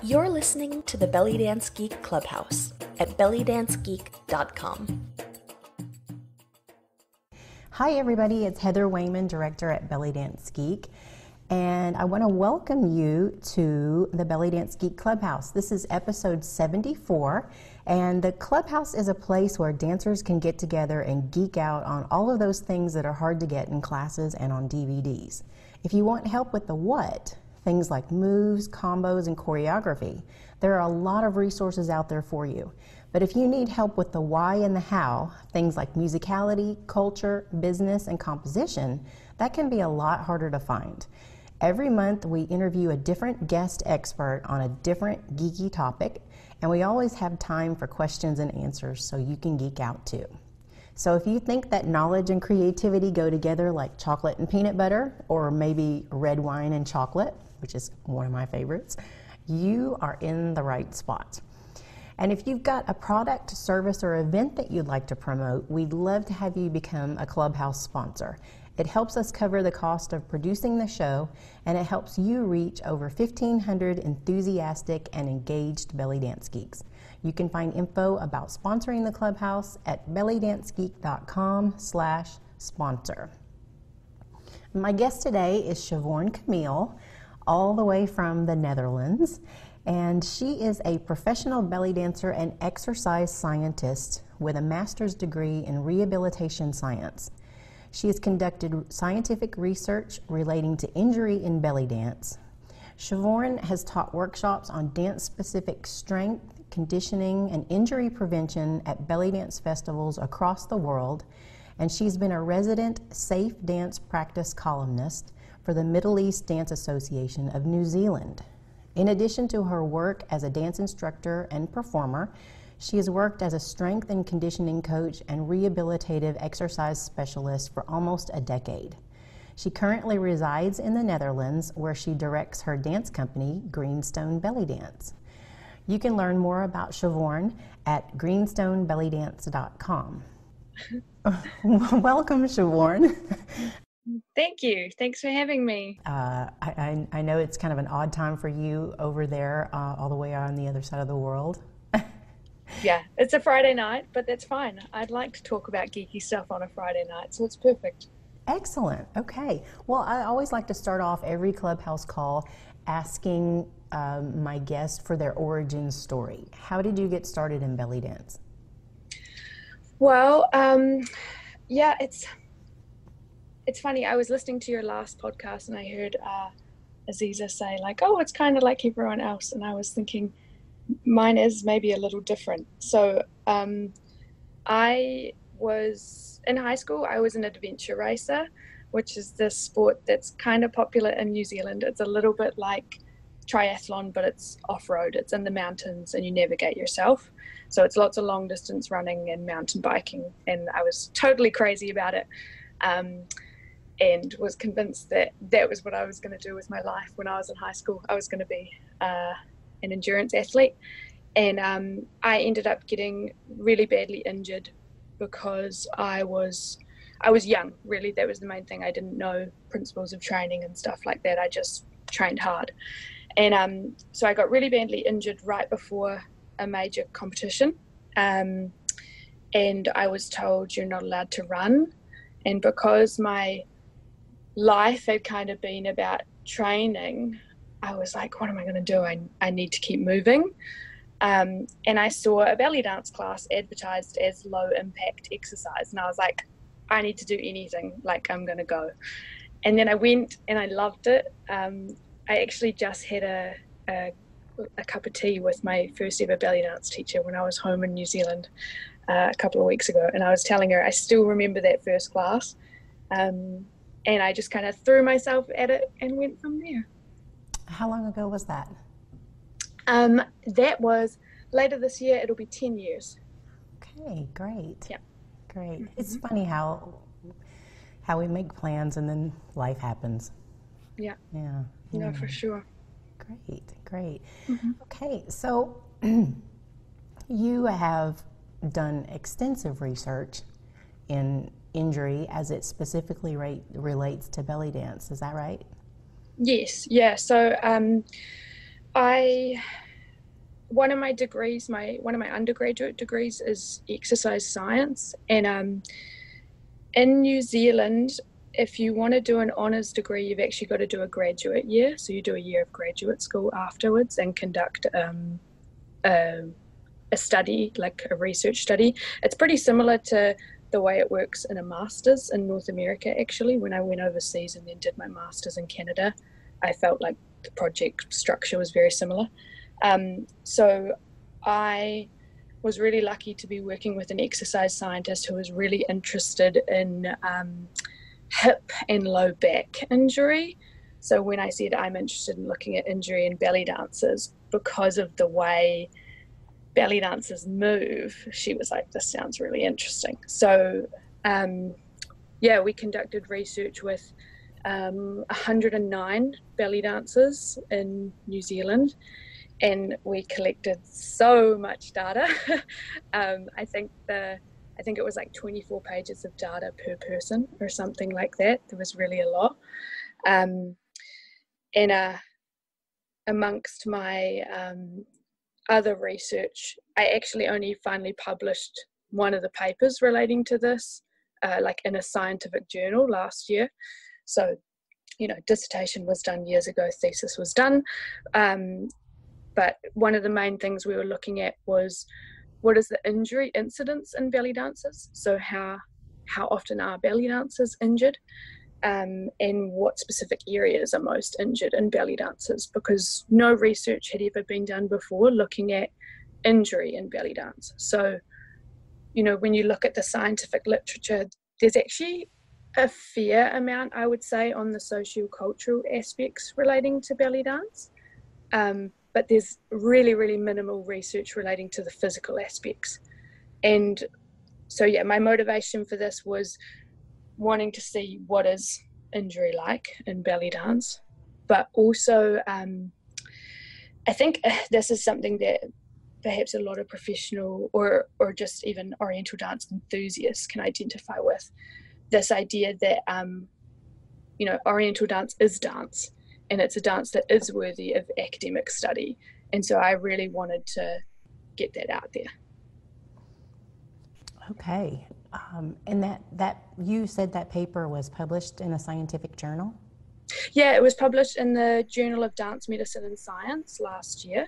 You're listening to the Belly Dance Geek Clubhouse at bellydancegeek.com. Hi everybody, it's Heather Wayman, director at Belly Dance Geek, and I want to welcome you to the Belly Dance Geek Clubhouse. This is episode 74, and the Clubhouse is a place where dancers can get together and geek out on all of those things that are hard to get in classes and on DVDs. If you want help with the what, things like moves, combos, and choreography, there are a lot of resources out there for you. But if you need help with the why and the how, things like musicality, culture, business, and composition, that can be a lot harder to find. Every month we interview a different guest expert on a different geeky topic, and we always have time for questions and answers so you can geek out too. So if you think that knowledge and creativity go together like chocolate and peanut butter, or maybe red wine and chocolate, which is one of my favorites, you are in the right spot. And if you've got a product, service, or event that you'd like to promote, we'd love to have you become a Clubhouse sponsor. It helps us cover the cost of producing the show, and it helps you reach over 1,500 enthusiastic and engaged belly dance geeks. You can find info about sponsoring the Clubhouse at bellydancegeek.com/sponsor. My guest today is Siobhan Camille, all the way from the Netherlands. And she is a professional belly dancer and exercise scientist with a master's degree in rehabilitation science. She has conducted scientific research relating to injury in belly dance. Siobhan has taught workshops on dance-specific strength, conditioning, and injury prevention at belly dance festivals across the world, and she's been a resident safe dance practice columnist for the Middle East Dance Association of New Zealand. In addition to her work as a dance instructor and performer, she has worked as a strength and conditioning coach and rehabilitative exercise specialist for almost a decade. She currently resides in the Netherlands, where she directs her dance company, Greenstone Belly Dance. You can learn more about Siobhan at greenstonebellydance.com. Welcome, Siobhan. Thank you. Thanks for having me. I know it's kind of an odd time for you over there, all the way on the other side of the world. Yeah, it's a Friday night, but that's fine. I'd like to talk about geeky stuff on a Friday night, so it's perfect. Excellent. Okay. Well, I always like to start off every Clubhouse call asking my guest for their origin story. How did you get started in belly dance? Well, yeah, it's funny. I was listening to your last podcast and I heard Aziza say like, oh, it's kind of like everyone else. And I was thinking mine is maybe a little different. So I was in high school, I was an adventure racer, which is this sport that's kind of popular in New Zealand. It's a little bit like triathlon, but it's off-road. It's in the mountains and you navigate yourself. So it's lots of long distance running and mountain biking. And I was totally crazy about it. And was convinced that that was what I was going to do with my life when I was in high school. I was going to be an endurance athlete. And I ended up getting really badly injured because I was young, really. That was the main thing. I didn't know principles of training and stuff like that. I just trained hard. And so I got really badly injured right before a major competition. And I was told you're not allowed to run. And because my life had kind of been about training, I was like, what am I going to do? I need to keep moving. And I saw a belly dance class advertised as low impact exercise. And I was like, I need to do anything, like I'm going to go. And then I went and I loved it. I actually just had a cup of tea with my first ever belly dance teacher when I was home in New Zealand a couple of weeks ago. And I was telling her, I still remember that first class. And I just kind of threw myself at it and went from there. How long ago was that? That was later this year. It'll be 10 years. Okay, great. Yeah. Great. Mm-hmm. It's funny how we make plans and then life happens. Yeah. Yeah. No, for sure. Great. Mm-hmm. Okay, so you have done extensive research in injury as it specifically relates to belly dance. Is that right? Yes. Yeah. So I one of my degrees, one of my undergraduate degrees is exercise science, and in New Zealand, if you want to do an honours degree, you've actually got to do a graduate year. So you do a year of graduate school afterwards and conduct a study, like a research study. It's pretty similar to the way it works in a master's in North America, actually. When I went overseas and then did my master's in Canada, I felt like the project structure was very similar. So I was really lucky to be working with an exercise scientist who was really interested in hip and low back injury. So when I said I'm interested in looking at injury in belly dancers because of the way belly dancers move, she was like, this sounds really interesting. So we conducted research with 109 belly dancers in New Zealand, and we collected so much data. I think it was like 24 pages of data per person or something like that. There was really a lot. And amongst my other research, I actually only finally published one of the papers relating to this, like in a scientific journal last year. So, dissertation was done years ago, thesis was done. But one of the main things we were looking at was, what is the injury incidence in belly dancers? So how often are belly dancers injured? And what specific areas are most injured in belly dancers? Because no research had ever been done before looking at injury in belly dance. So, when you look at the scientific literature, there's actually a fair amount, I would say, on the socio-cultural aspects relating to belly dance. But there's really, really minimal research relating to the physical aspects. And so, my motivation for this was wanting to see what is injury like in belly dance. But also, I think this is something that perhaps a lot of professional or just even Oriental dance enthusiasts can identify with. This idea that, Oriental dance is dance. And it's a dance that is worthy of academic study. And so I really wanted to get that out there. Okay. And that you said that paper was published in a scientific journal? Yeah, it was published in the Journal of Dance Medicine and Science last year.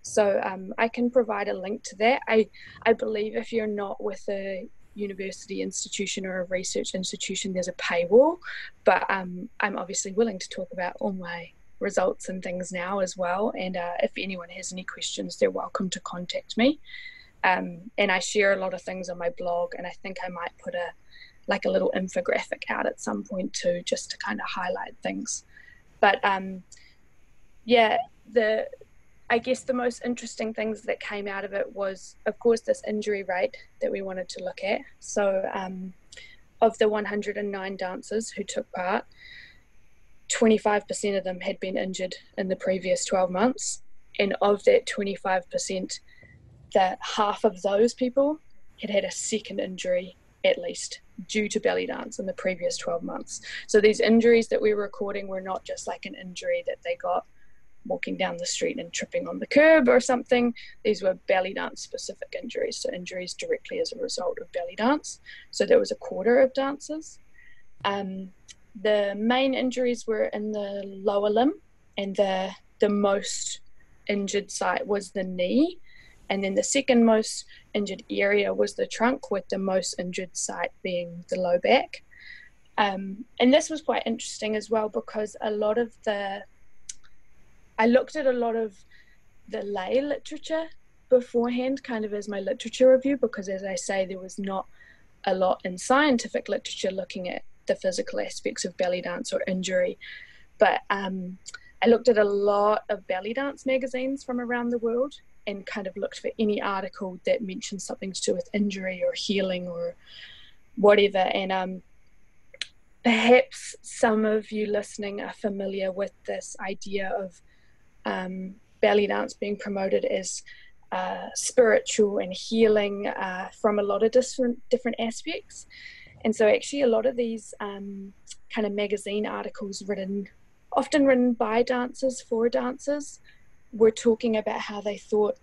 So I can provide a link to that. I believe if you're not with a university institution or a research institution, there's a paywall, but I'm obviously willing to talk about all my results and things now as well, and if anyone has any questions, they're welcome to contact me. And I share a lot of things on my blog, and I think I might put a little infographic out at some point too, just to kind of highlight things. But I guess the most interesting things that came out of it was, of course, this injury rate that we wanted to look at. So of the 109 dancers who took part, 25% of them had been injured in the previous 12 months. And of that 25%, that half of those people had had a second injury, at least, due to belly dance in the previous 12 months. So these injuries that we were recording were not just like an injury that they got walking down the street and tripping on the curb or something. These were belly dance specific injuries, so injuries directly as a result of belly dance. So there was a quarter of dancers. The main injuries were in the lower limb, and the most injured site was the knee, and then the second most injured area was the trunk, with the most injured site being the low back. And this was quite interesting as well, because I looked at a lot of the lay literature beforehand, kind of as my literature review, because as I say, there was not a lot in scientific literature looking at the physical aspects of belly dance or injury. But I looked at a lot of belly dance magazines from around the world and kind of looked for any article that mentioned something to do with injury or healing or whatever. And perhaps some of you listening are familiar with this idea of belly dance being promoted as spiritual and healing from a lot of different aspects. And so actually a lot of these kind of magazine articles often written by dancers for dancers, were talking about how they thought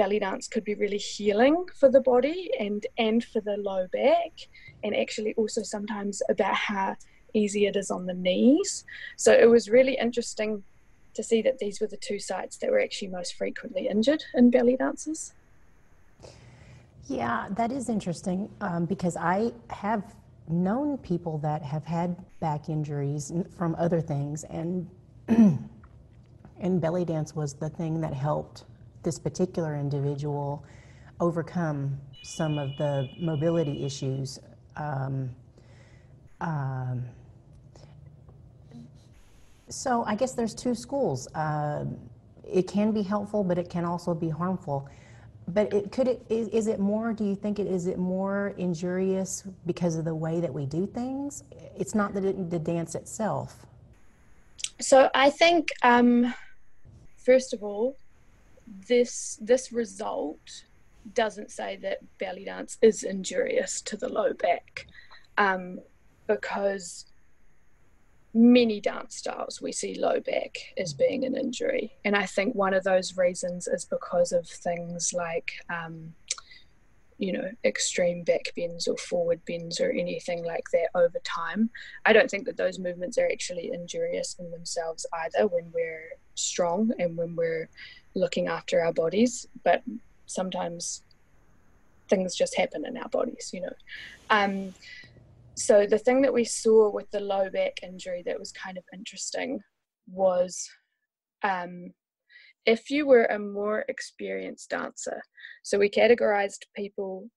belly dance could be really healing for the body and for the low back, and actually also sometimes about how easy it is on the knees. So it was really interesting to see that these were the two sites that were actually most frequently injured in belly dancers. Yeah, that is interesting, because I have known people that have had back injuries from other things, and and belly dance was the thing that helped this particular individual overcome some of the mobility issues. So I guess there's two schools. It can be helpful, but it can also be harmful. But is it more, do you think is it more injurious because of the way that we do things? It's not the dance itself. So I think, first of all, this result doesn't say that belly dance is injurious to the low back, because many dance styles we see low back as being an injury, and I think one of those reasons is because of things like extreme back bends or forward bends or anything like that over time. I don't think that those movements are actually injurious in themselves either when we're strong and when we're looking after our bodies, but sometimes things just happen in our bodies. So the thing that we saw with the low back injury that was kind of interesting was if you were a more experienced dancer, so we categorized people,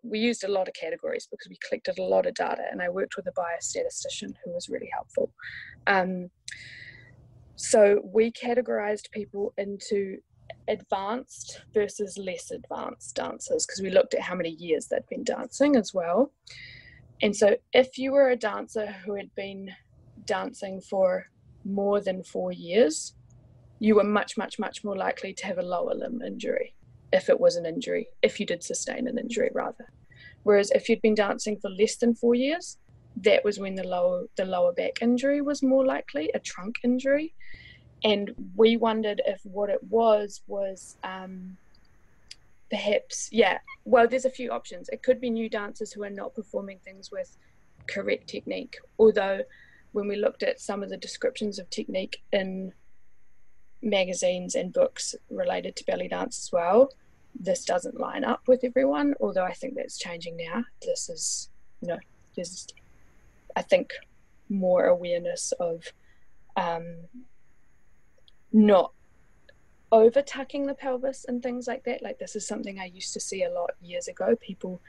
we used a lot of categories because we collected a lot of data, and I worked with a biostatistician who was really helpful. So we categorized people into advanced versus less advanced dancers because we looked at how many years they'd been dancing as well. And so if you were a dancer who had been dancing for more than 4 years, you were much, much, much more likely to have a lower limb injury if it was an injury, if you did sustain an injury rather. Whereas if you'd been dancing for less than 4 years, that was when the lower back injury was more likely, a trunk injury. And we wondered if what it was perhaps, there's a few options. It could be new dancers who are not performing things with correct technique, although when we looked at some of the descriptions of technique in magazines and books related to belly dance as well, this doesn't line up with everyone, although I think that's changing now. This is, there's, I think, more awareness of not over tucking the pelvis and things like that. Like, this is something I used to see a lot years ago, people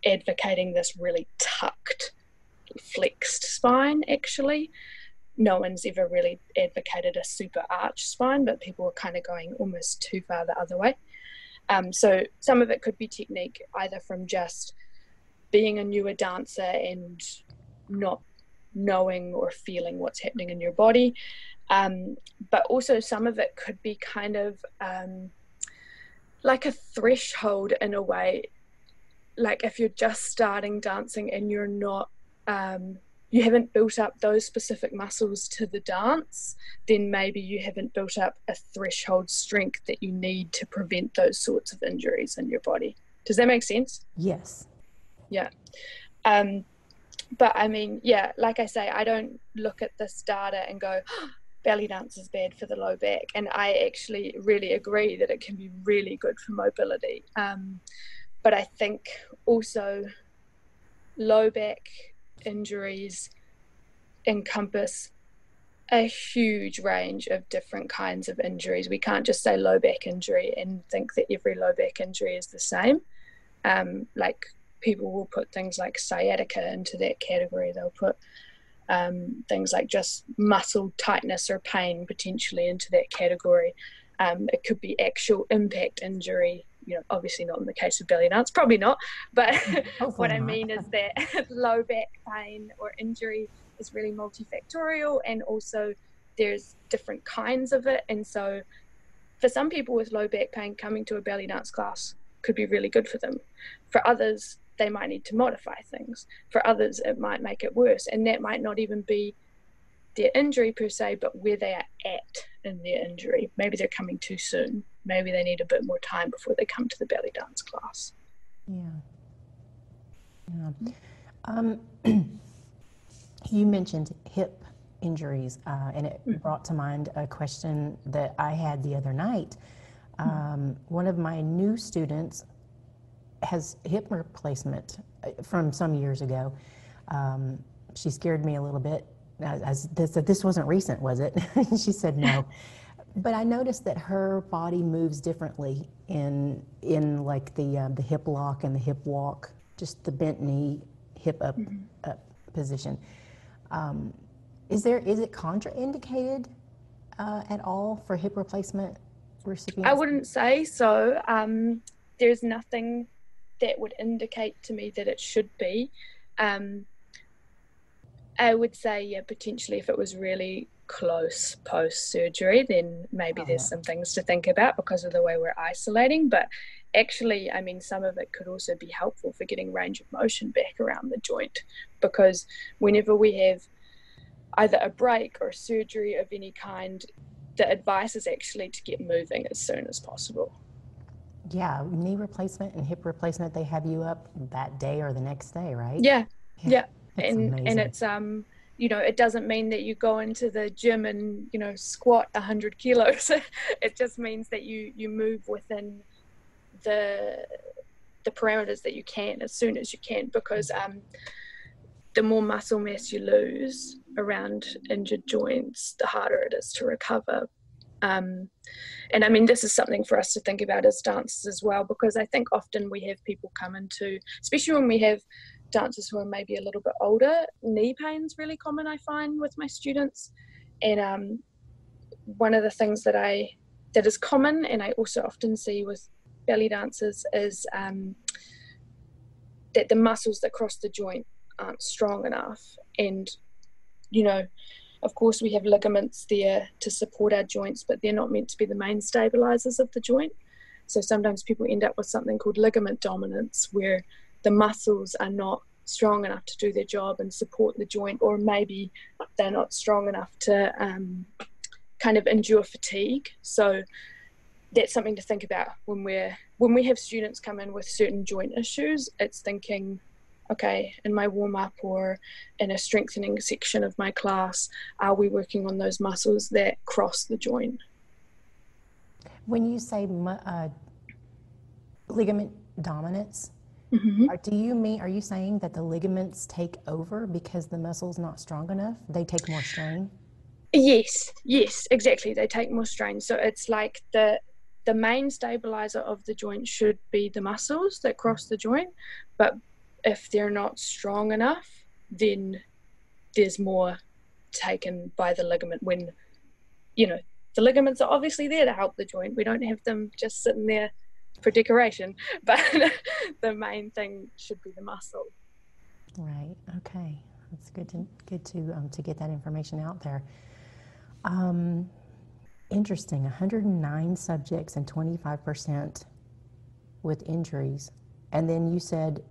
advocating this really tucked, flexed spine. Actually, no one's ever really advocated a super arch spine, but people are kind of going almost too far the other way. So some of it could be technique, either from just being a newer dancer and not knowing or feeling what's happening in your body. But also some of it could be kind of like a threshold in a way. Like if you're just starting dancing and you're not, you haven't built up those specific muscles to the dance, then maybe you haven't built up a threshold strength that you need to prevent those sorts of injuries in your body. Does that make sense? Yes. Yeah. But I mean, like I say, I don't look at this data and go, belly dance is bad for the low back. And I actually really agree that it can be really good for mobility. But I think also low back injuries encompass a huge range of different kinds of injuries. We can't just say low back injury and think that every low back injury is the same. Like, people will put things like sciatica into that category. They'll put things like just muscle tightness or pain potentially into that category. It could be actual impact injury, obviously not in the case of belly dance, probably not, but what I mean is that low back pain or injury is really multifactorial, and also there's different kinds of it. And so for some people with low back pain, coming to a belly dance class could be really good for them. For others, they might need to modify things. For others, it might make it worse, and that might not even be their injury per se, but where they are at in their injury. Maybe they're coming too soon. Maybe they need a bit more time before they come to the belly dance class. You mentioned hip injuries, and it brought to mind a question that I had the other night. One of my new students has hip replacement from some years ago. She scared me a little bit. This wasn't recent, was it? She said no. But I noticed that her body moves differently in like the hip lock and the hip walk, just the bent knee, hip up position. Is it contraindicated at all for hip replacement recipients? I wouldn't say so. There's nothing that would indicate to me that it should be. I would say, potentially if it was really close post-surgery, then maybe there's some things to think about because of the way we're isolating. But actually, I mean, some of it could also be helpful for getting range of motion back around the joint, because whenever we have either a break or surgery of any kind, the advice is actually to get moving as soon as possible. Yeah, knee replacement and hip replacement, they have you up that day or the next day, right? Yeah. And it's it doesn't mean that you go into the gym and squat 100 kilos. It just means that you move within the parameters that you can as soon as you can, because the more muscle mass you lose around injured joints, the harder it is to recover. And I mean, this is something for us to think about as dancers as well, because I think often we have people come into, especially when we have dancers who are maybe a little bit older, knee pain's really common, I find, with my students. And one of the things that is common, and I also often see with belly dancers, is that the muscles that cross the joint aren't strong enough. And of course we have ligaments there to support our joints, but they're not meant to be the main stabilizers of the joint. So sometimes people end up with something called ligament dominance, where the muscles are not strong enough to do their job and support the joint, or maybe they're not strong enough to kind of endure fatigue. So that's something to think about when we have students come in with certain joint issues. It's thinking, okay, in my warm-up or in a strengthening section of my class, are we working on those muscles that cross the joint? When you say ligament dominance, are you saying that the ligaments take over because the muscle's not strong enough? They take more strain? Yes, exactly. They take more strain. So it's like the main stabilizer of the joint should be the muscles that cross the joint, but if they're not strong enough, then there's more taken by the ligament, when the ligaments are obviously there to help the joint. We don't have them just sitting there for decoration, but the main thing should be the muscle. Right. Okay. That's good to get that information out there. Interesting. 109 subjects and 25% with injuries, and then you said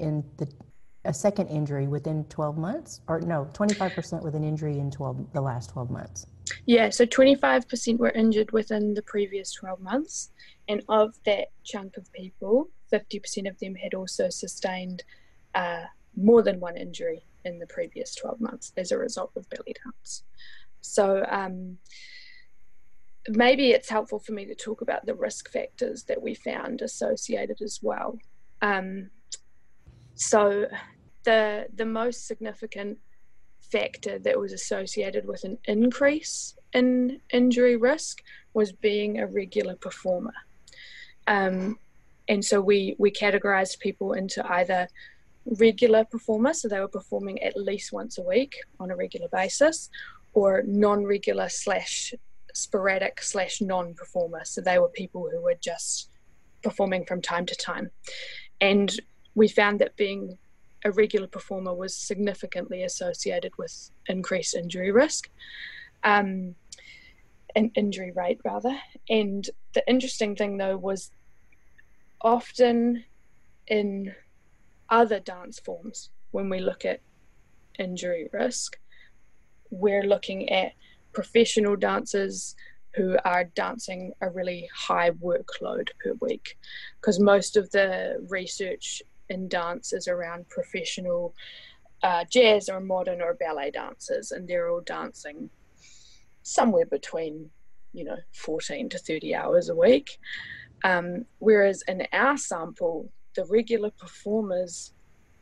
a second injury within 12 months, or no, 25% with an injury in the last 12 months. Yeah, so 25% were injured within the previous 12 months. And of that chunk of people, 50% of them had also sustained more than one injury in the previous 12 months as a result of belly dance. So maybe it's helpful for me to talk about the risk factors that we found associated as well. So the most significant factor that was associated with an increase in injury risk was being a regular performer. And so we categorized people into either regular performers, so they were performing at least once a week on a regular basis, or non-regular / sporadic / non-performer, so they were people who were just performing from time to time. And we found that being a regular performer was significantly associated with increased injury risk, and injury rate rather. And the interesting thing though was, often in other dance forms, when we look at injury risk, we're looking at professional dancers who are dancing a really high workload per week, because most of the research in dance is around professional jazz or modern or ballet dancers, and they're all dancing somewhere between 14 to 30 hours a week, whereas in our sample the regular performers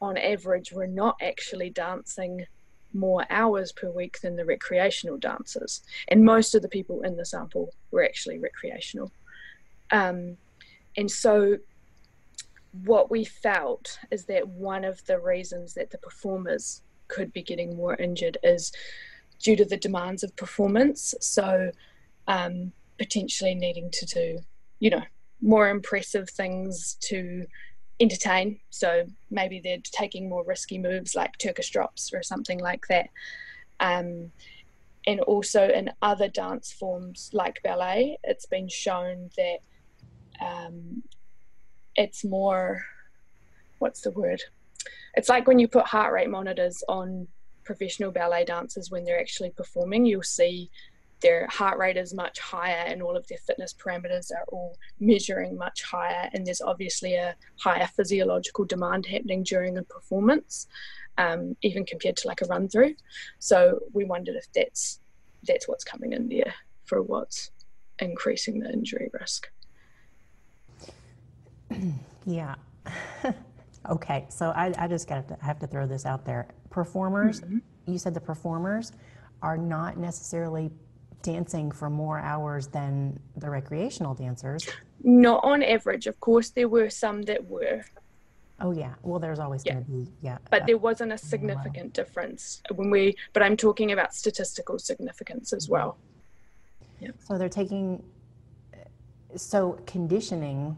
on average were not actually dancing more hours per week than the recreational dancers, and most of the people in the sample were actually recreational. And so what we felt is that one of the reasons that the performers could be getting more injured is due to the demands of performance. So potentially needing to do more impressive things to entertain, so maybe they're taking more risky moves like Turkish drops or something like that, and also in other dance forms like ballet, it's been shown that it's more, what's the word, it's like when you put heart rate monitors on professional ballet dancers when they're actually performing, you'll see their heart rate is much higher and all of their fitness parameters are all measuring much higher, and there's obviously a higher physiological demand happening during a performance, even compared to like a run through. So we wondered if that's what's coming in there for what's increasing the injury risk. Yeah. Okay, so I just have to throw this out there. Performers, you said the performers are not necessarily dancing for more hours than the recreational dancers. Not on average. Of course, there were some that were. Oh yeah, well there's always going to be, But there wasn't a significant difference but I'm talking about statistical significance as well. Yeah. So they're taking, conditioning,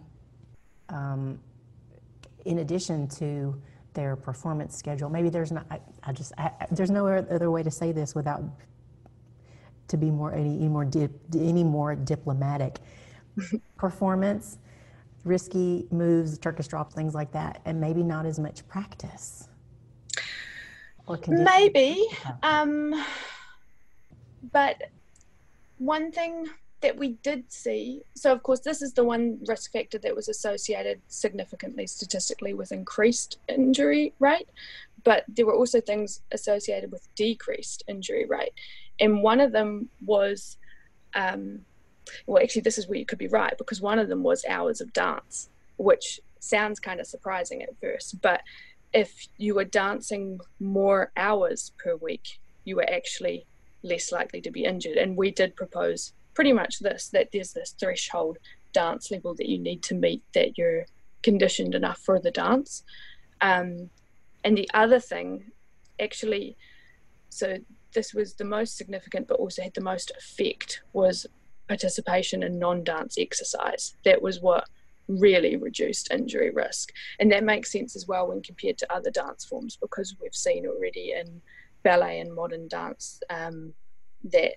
in addition to their performance schedule, maybe there's not, there's no other way to say this without to be any more diplomatic. Performance, risky moves, Turkish drops, things like that, and maybe not as much practice. Or maybe, but one thing that we did see, so of course this is the one risk factor that was associated significantly statistically with increased injury rate, but there were also things associated with decreased injury rate, and one of them was well actually this is where you could be right, because one of them was hours of dance, which sounds kind of surprising at first, but if you were dancing more hours per week you were actually less likely to be injured. And we did propose pretty much this, that there's this threshold dance level that you need to meet, that you're conditioned enough for the dance. And the other thing, actually, so this was the most significant but also had the most effect, was participation in non-dance exercise. That was what really reduced injury risk. And that makes sense as well when compared to other dance forms, because we've seen already in ballet and modern dance that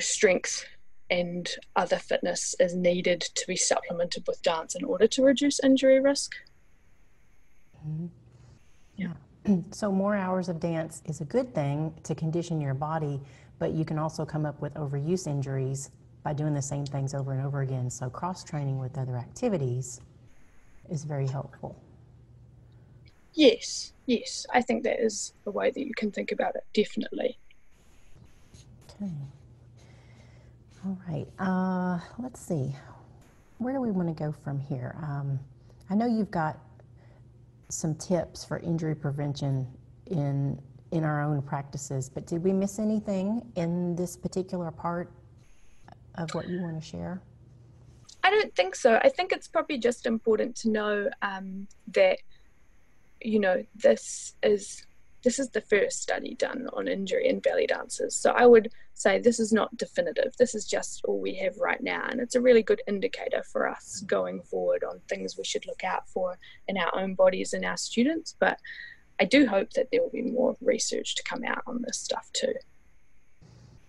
strength and other fitness is needed to be supplemented with dance in order to reduce injury risk. Mm-hmm. Yeah. So more hours of dance is a good thing to condition your body, but you can also come up with overuse injuries by doing the same things over and over again. So cross-training with other activities is very helpful. Yes, I think that is a way that you can think about it, definitely. Okay. All right, let's see. Where do we want to go from here? I know you've got some tips for injury prevention in our own practices, but did we miss anything in this particular part of what you want to share? I don't think so. I think it's probably just important to know that this is the first study done on injury in belly dancers. So I would say this is not definitive. This is just all we have right now. And it's a really good indicator for us going forward on things we should look out for in our own bodies and our students. But I do hope that there will be more research to come out on this stuff too.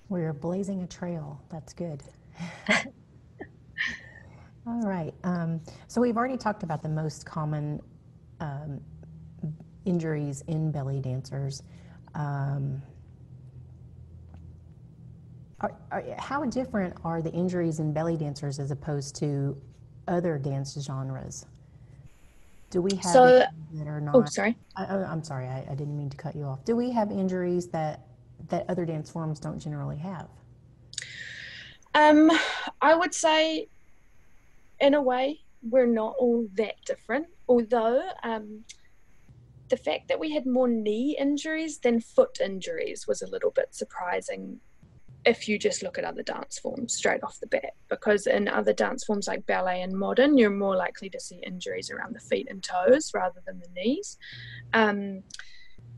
We're blazing a trail. That's good. All right. So we've already talked about the most common injuries in belly dancers. How different are the injuries in belly dancers as opposed to other dance genres? Do we have So, injuries that are not? sorry. I'm sorry, I didn't mean to cut you off. Do we have injuries that other dance forms don't generally have? I would say, in a way, we're not all that different. Although, the fact that we had more knee injuries than foot injuries was a little bit surprising if you just look at other dance forms straight off the bat, because in other dance forms like ballet and modern, you're more likely to see injuries around the feet and toes rather than the knees. And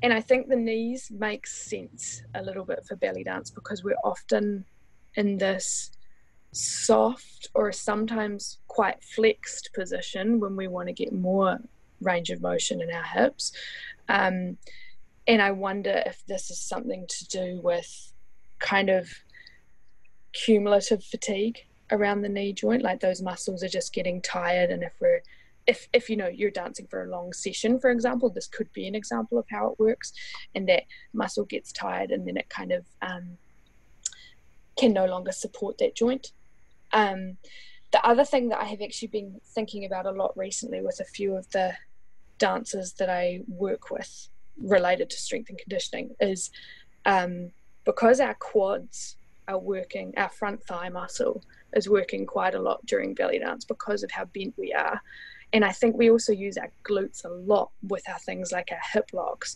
I think the knees make sense a little bit for belly dance because we're often in this soft or sometimes quite flexed position when we want to get more range of motion in our hips. And I wonder if this is something to do with kind of cumulative fatigue around the knee joint, like those muscles are just getting tired, and if you know you're dancing for a long session, for example, this could be an example of how it works, and that muscle gets tired and then it kind of can no longer support that joint. The other thing that I have actually been thinking about a lot recently with a few of the dancers that I work with related to strength and conditioning is because our quads are working, our front thigh muscle is working quite a lot during belly dance because of how bent we are. And I think we also use our glutes a lot with our things like our hip locks.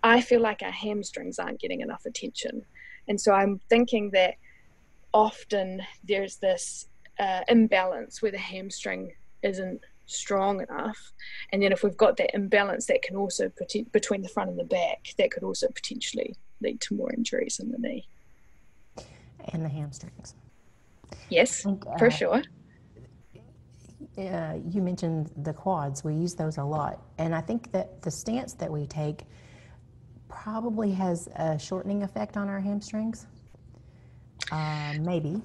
I feel like our hamstrings aren't getting enough attention. And so I'm thinking that often there's this imbalance where the hamstring isn't strong enough, and then if we've got that imbalance, that can also between the front and the back, that could also potentially lead to more injuries in the knee and the hamstrings. Yes, for sure. You mentioned the quads. We use those a lot, and I think that the stance that we take probably has a shortening effect on our hamstrings. Maybe.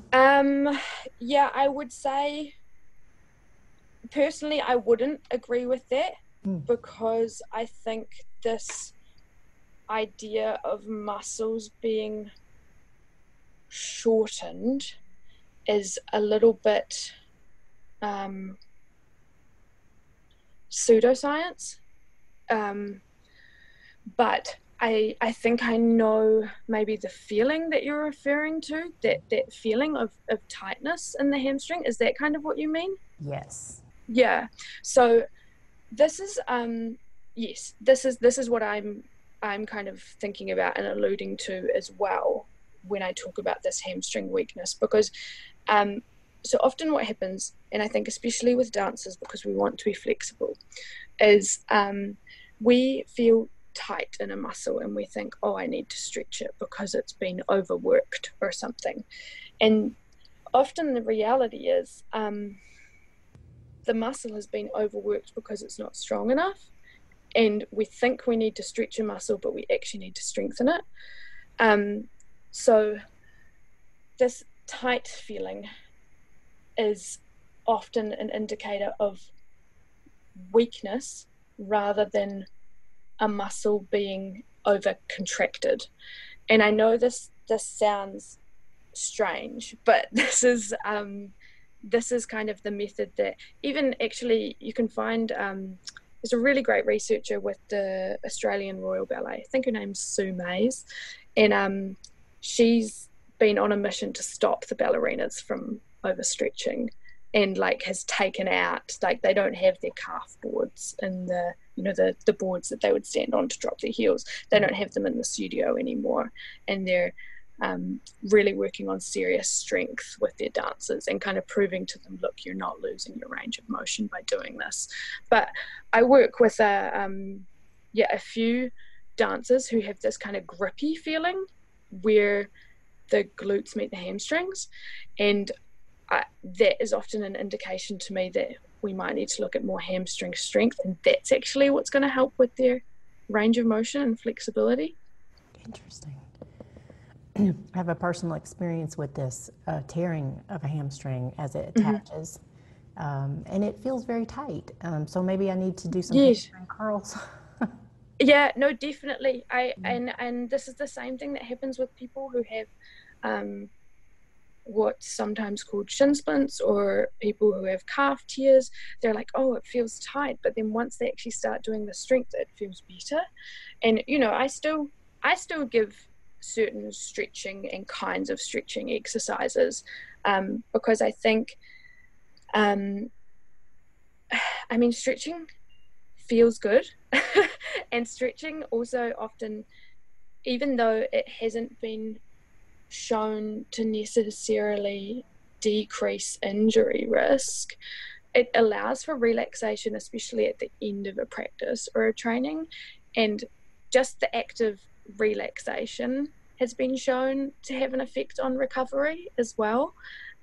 Yeah, I would say personally I wouldn't agree with that because I think this idea of muscles being shortened is a little bit pseudoscience, but I think I know maybe the feeling that you're referring to, that feeling of tightness in the hamstring. Is that kind of what you mean? Yes. Yeah. So this is yes, this is what I'm kind of thinking about and alluding to as well when I talk about this hamstring weakness, because so often what happens, and I think especially with dancers because we want to be flexible, is we feel tight in a muscle and we think, oh, I need to stretch it because it's been overworked or something. And often the reality is the muscle has been overworked because it's not strong enough, and we think we need to stretch a muscle, but we actually need to strengthen it. So this tight feeling is often an indicator of weakness rather than a muscle being over contracted. And I know this sounds strange, but this is kind of the method that even actually you can find. There's a really great researcher with the Australian Royal Ballet. I think her name's Sue Mays, and she's been on a mission to stop the ballerinas from overstretching, and like has taken out, like they don't have their calf boards and the boards that they would stand on to drop their heels. They don't have them in the studio anymore, and they're really working on serious strength with their dancers and kind of proving to them, look, you're not losing your range of motion by doing this. But I work with a few dancers who have this kind of grippy feeling where the glutes meet the hamstrings, and that is often an indication to me that we might need to look at more hamstring strength, and that's actually what's going to help with their range of motion and flexibility. Interesting. I have a personal experience with this tearing of a hamstring as it attaches, and it feels very tight. So maybe I need to do some hamstring curls. Yeah, no, definitely. And this is the same thing that happens with people who have what's sometimes called shin splints, or people who have calf tears. They're like, oh, it feels tight, but then once they actually start doing the strength, it feels better. And I still give certain stretching and kinds of stretching exercises, because I think stretching feels good. And stretching also often, even though it hasn't been shown to necessarily decrease injury risk, it allows for relaxation, especially at the end of a practice or a training. And just the act of relaxation has been shown to have an effect on recovery as well.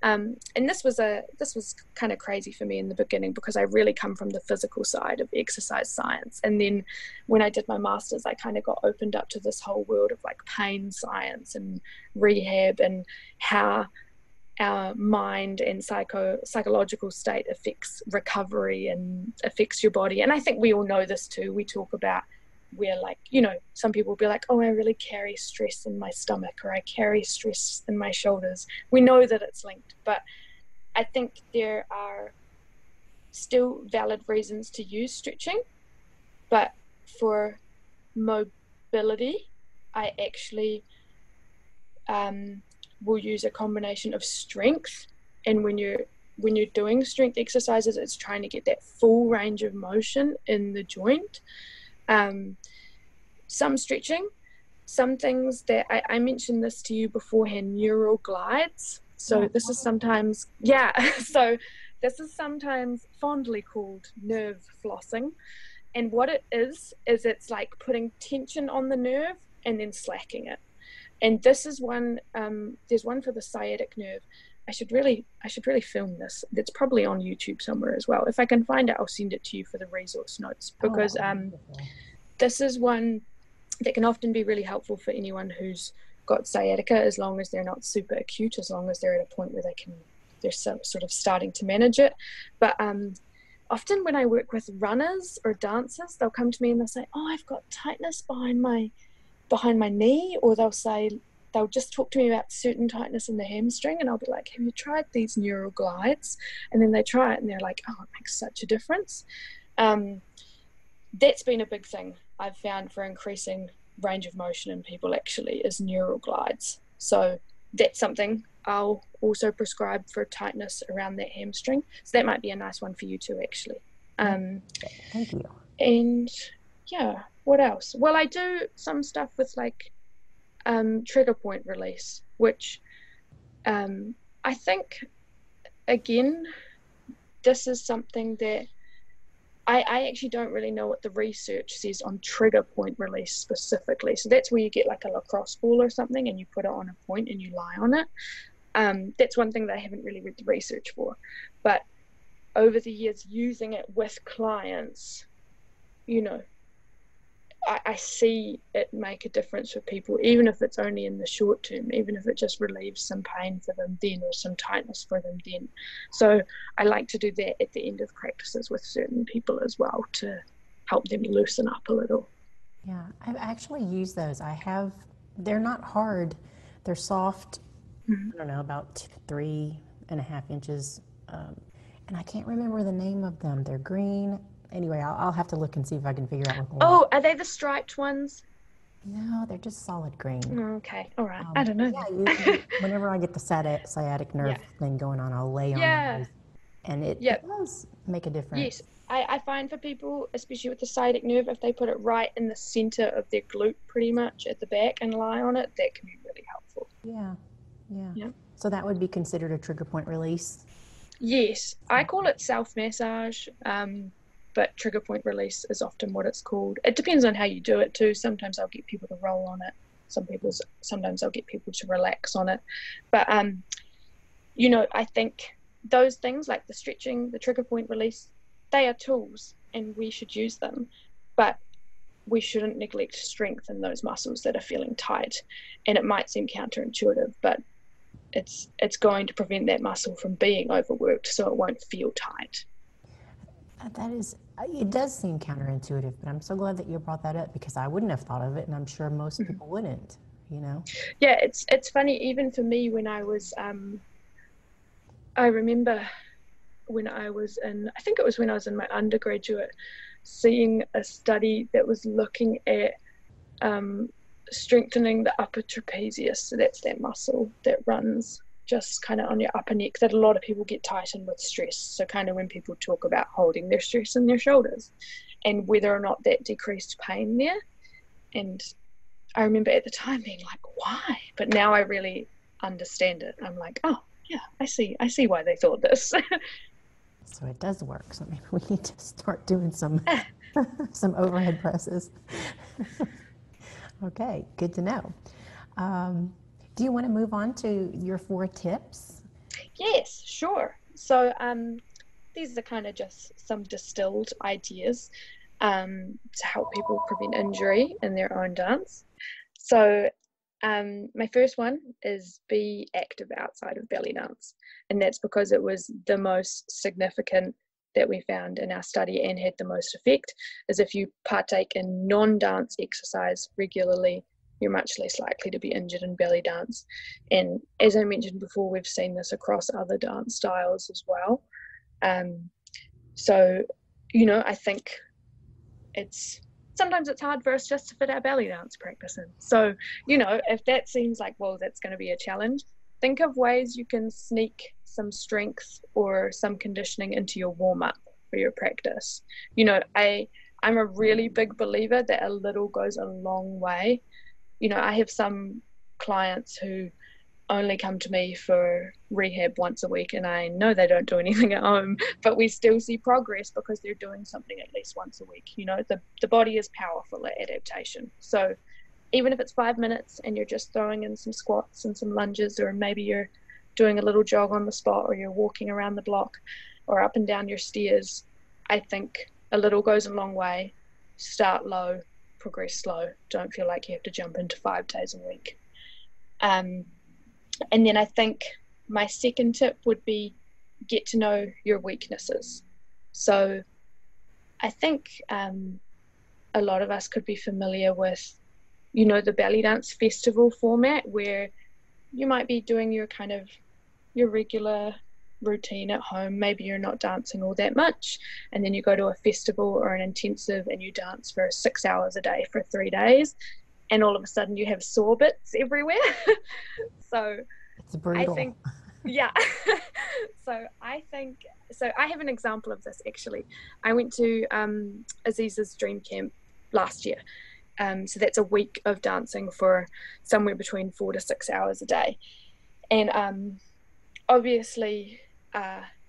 And this was kind of crazy for me in the beginning, because I really come from the physical side of exercise science. And then when I did my master's, I kind of got opened up to this whole world of like pain science and rehab, and how our mind and psychological state affects recovery and affects your body. And I think we all know this too. We talk about where, like, some people will be like, oh, I really carry stress in my stomach, or I carry stress in my shoulders. We know that it's linked, but I think there are still valid reasons to use stretching. But for mobility, I actually will use a combination of strength. And when you're doing strength exercises, it's trying to get that full range of motion in the joint. Some stretching, some things that I mentioned this to you beforehand, neural glides. So this is sometimes, so this is sometimes fondly called nerve flossing. And what it is it's like putting tension on the nerve and then slacking it. And this is one, there's one for the sciatic nerve. I should really film this. It's probably on YouTube somewhere as well. If I can find it, I'll send it to you for the resource notes, because this is one that can often be really helpful for anyone who's got sciatica, as long as they're not super acute, as long as they're at a point where they're sort of starting to manage it. But often when I work with runners or dancers, they'll come to me and they'll say, oh, I've got tightness behind my knee, or they'll just talk to me about certain tightness in the hamstring, and I'll be like, have you tried these neural glides? And then they try it and they're like, oh, it makes such a difference. That's been a big thing I've found for increasing range of motion in people, actually, is neural glides. So that's something I'll also prescribe for tightness around that hamstring. So that might be a nice one for you too, actually. Thank you. And yeah, what else? Well, I do some stuff with like trigger point release, which I think, again, this is something that I actually don't really know what the research says on trigger point release specifically. So that's where you get like a lacrosse ball or something and you put it on a point and you lie on it. That's one thing that I haven't really read the research for. But over the years, using it with clients, I see it make a difference for people, even if it's only in the short term, even if it just relieves some pain for them then, or some tightness for them then. So I like to do that at the end of practices with certain people as well, to help them loosen up a little. Yeah, I've actually used those. They're not hard. They're soft, I don't know, about 3.5 inches. And I can't remember the name of them. They're green. Anyway, I'll have to look and see if I can figure out what they are. Oh, are they the striped ones? No, they're just solid green. Okay, all right. I don't know. Yeah, whenever I get the sciatic nerve thing going on, I'll lay on those. And it does make a difference. Yes, I find for people, especially with the sciatic nerve, if they put it right in the center of their glute, pretty much at the back, and lie on it, that can be really helpful. Yeah. So that would be considered a trigger point release? Yes, I call it self-massage, but trigger point release is often what it's called. It depends on how you do it too. Sometimes I'll get people to roll on it. Sometimes I'll get people to relax on it. But, I think those things like the stretching, the trigger point release, they are tools and we should use them. But we shouldn't neglect strength in those muscles that are feeling tight. And it might seem counterintuitive, but it's going to prevent that muscle from being overworked, so it won't feel tight. That is, it does seem counterintuitive, but I'm so glad that you brought that up because I wouldn't have thought of it, and I'm sure most people wouldn't, you know? Yeah, it's funny, even for me when I was, I remember when I was in, I think it was when I was in my undergraduate, seeing a study that was looking at strengthening the upper trapezius. So that's that muscle that runs just kind of on your upper neck that a lot of people get tightened with stress. So kind of when people talk about holding their stress in their shoulders and whether or not that decreased pain there. And I remember at the time being like, why? But now I really understand it. I'm like, oh yeah, I see why they thought this. So it does work. So maybe we need to start doing some some overhead presses. Okay, good to know. Do you want to move on to your 4 tips? Yes, sure. So these are kind of just some distilled ideas to help people prevent injury in their own dance. So my first one is be active outside of belly dance. And that's because it was the most significant that we found in our study and had the most effect, is if you partake in non-dance exercise regularly, you're much less likely to be injured in belly dance. And as I mentioned before, we've seen this across other dance styles as well. So, you know, I think sometimes it's hard for us just to fit our belly dance practice in. So, you know, if that seems like, well, that's going to be a challenge, think of ways you can sneak some strength or some conditioning into your warm-up for your practice. You know, I'm a really big believer that a little goes a long way. You know, I have some clients who only come to me for rehab once a week, and I know they don't do anything at home, but we still see progress because they're doing something at least once a week. You know, the body is powerful at adaptation. So even if it's 5 minutes and you're just throwing in some squats and some lunges, or maybe you're doing a little jog on the spot, or you're walking around the block or up and down your stairs, I think a little goes a long way. Start low, progress slow. Don't feel like you have to jump into 5 days a week. And then I think my second tip would be get to know your weaknesses. So I think a lot of us could be familiar with, you know, the belly dance festival format, where you might be doing your kind of your regular routine at home. Maybe you're not dancing all that much, and then you go to a festival or an intensive and you dance for 6 hours a day for 3 days, and all of a sudden you have sore bits everywhere. So it's brutal. I think, yeah. So I have an example of this actually. I went to Aziz's Dream Camp last year. So that's a week of dancing for somewhere between 4 to 6 hours a day. And obviously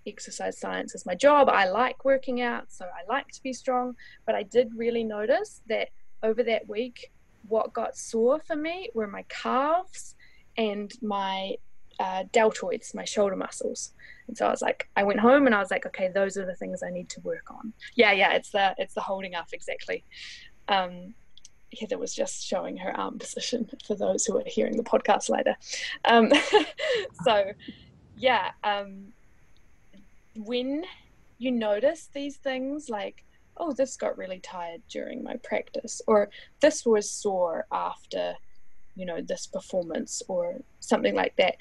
exercise science is my job. I like working out, so I like to be strong. But I did really notice that over that week, what got sore for me were my calves and my deltoids, my shoulder muscles. And so I was like, I went home and I was like, okay, those are the things I need to work on. Yeah, it's the holding up, exactly. Heather was just showing her arm position for those who are hearing the podcast later. So yeah, when you notice these things like, oh, this got really tired during my practice, or this was sore after, you know, this performance, or something like that,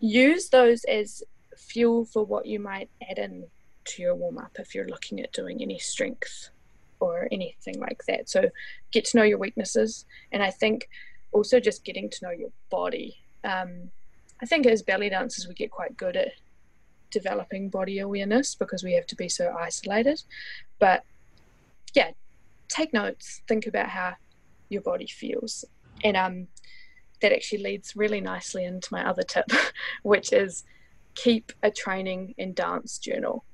use those as fuel for what you might add in to your warm-up if you're looking at doing any strength or anything like that. So get to know your weaknesses, and I think also just getting to know your body. I think as belly dancers we get quite good at developing body awareness because we have to be so isolated, but yeah, take notes, think about how your body feels. And that actually leads really nicely into my other tip, which is keep a training and dance journal.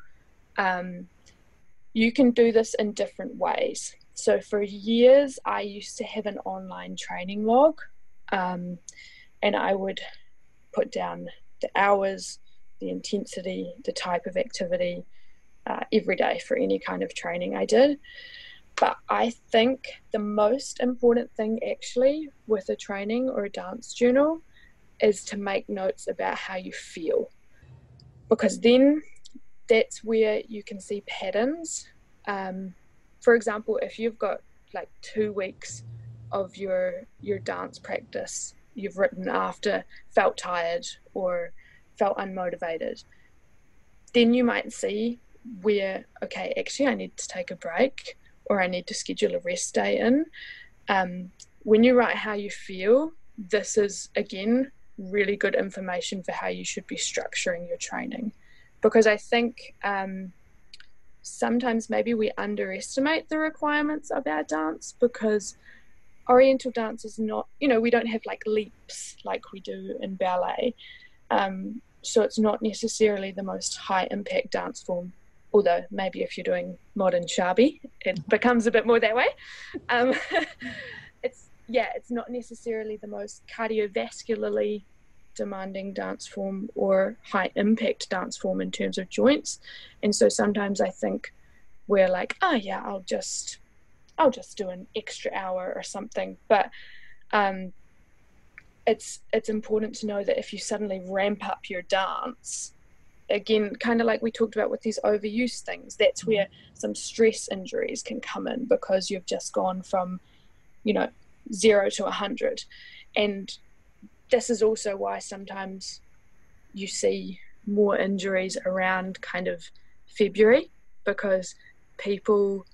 You can do this in different ways. So for years, I used to have an online training log, and I would put down the hours, the intensity, the type of activity every day for any kind of training I did. But I think the most important thing actually with a training or a dance journal is to make notes about how you feel, because then that's where you can see patterns For example, if you've got like 2 weeks of your dance practice, you've written after, felt tired or felt unmotivated, then you might see where, okay, actually I need to take a break, or I need to schedule a rest day in. When you write how you feel, this is, again, really good information for how you should be structuring your training. Because I think sometimes maybe we underestimate the requirements of our dance, because Oriental dance is not, we don't have like leaps like we do in ballet. So it's not necessarily the most high impact dance form, although maybe if you're doing modern shabi, it becomes a bit more that way. It's not necessarily the most cardiovascularly demanding dance form or high impact dance form in terms of joints. And so sometimes I think we're like, oh yeah, I'll just do an extra hour or something. But it's important to know that if you suddenly ramp up your dance, again, kind of like we talked about with these overuse things, that's where some stress injuries can come in, because you've just gone from 0 to 100. And this is also why sometimes you see more injuries around kind of February, because people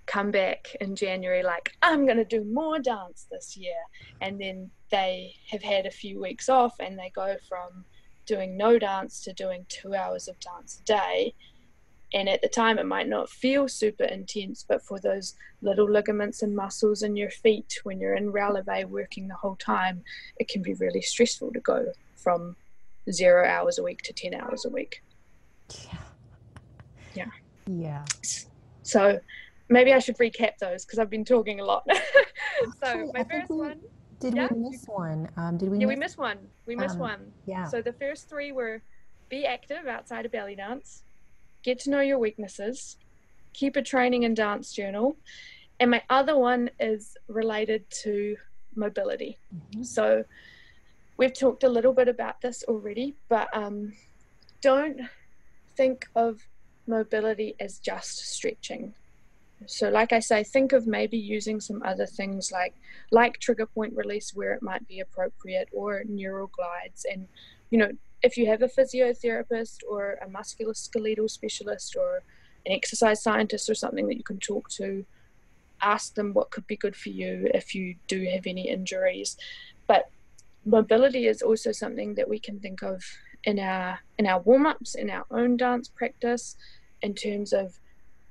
come back in January like, I'm going to do more dance this year, and then they have had a few weeks off and they go from doing no dance to doing 2 hours of dance a day. And at the time it might not feel super intense, but for those little ligaments and muscles in your feet, when you're in releve working the whole time, it can be really stressful to go from 0 hours a week to 10 hours a week. Yeah. So maybe I should recap those, because I've been talking a lot. So my first one. Did we miss one? We missed one. We missed one. Yeah. So the first 3 were: be active outside of belly dance, get to know your weaknesses, keep a training and dance journal. And my other one is related to mobility. So we've talked a little bit about this already, but don't think of mobility as just stretching. So like I say, think of maybe using some other things like trigger point release where it might be appropriate, or neural glides. And if you have a physiotherapist or a musculoskeletal specialist or an exercise scientist or something that you can talk to, ask them what could be good for you if you do have any injuries. But mobility is also something that we can think of in our warm-ups, in our own dance practice, in terms of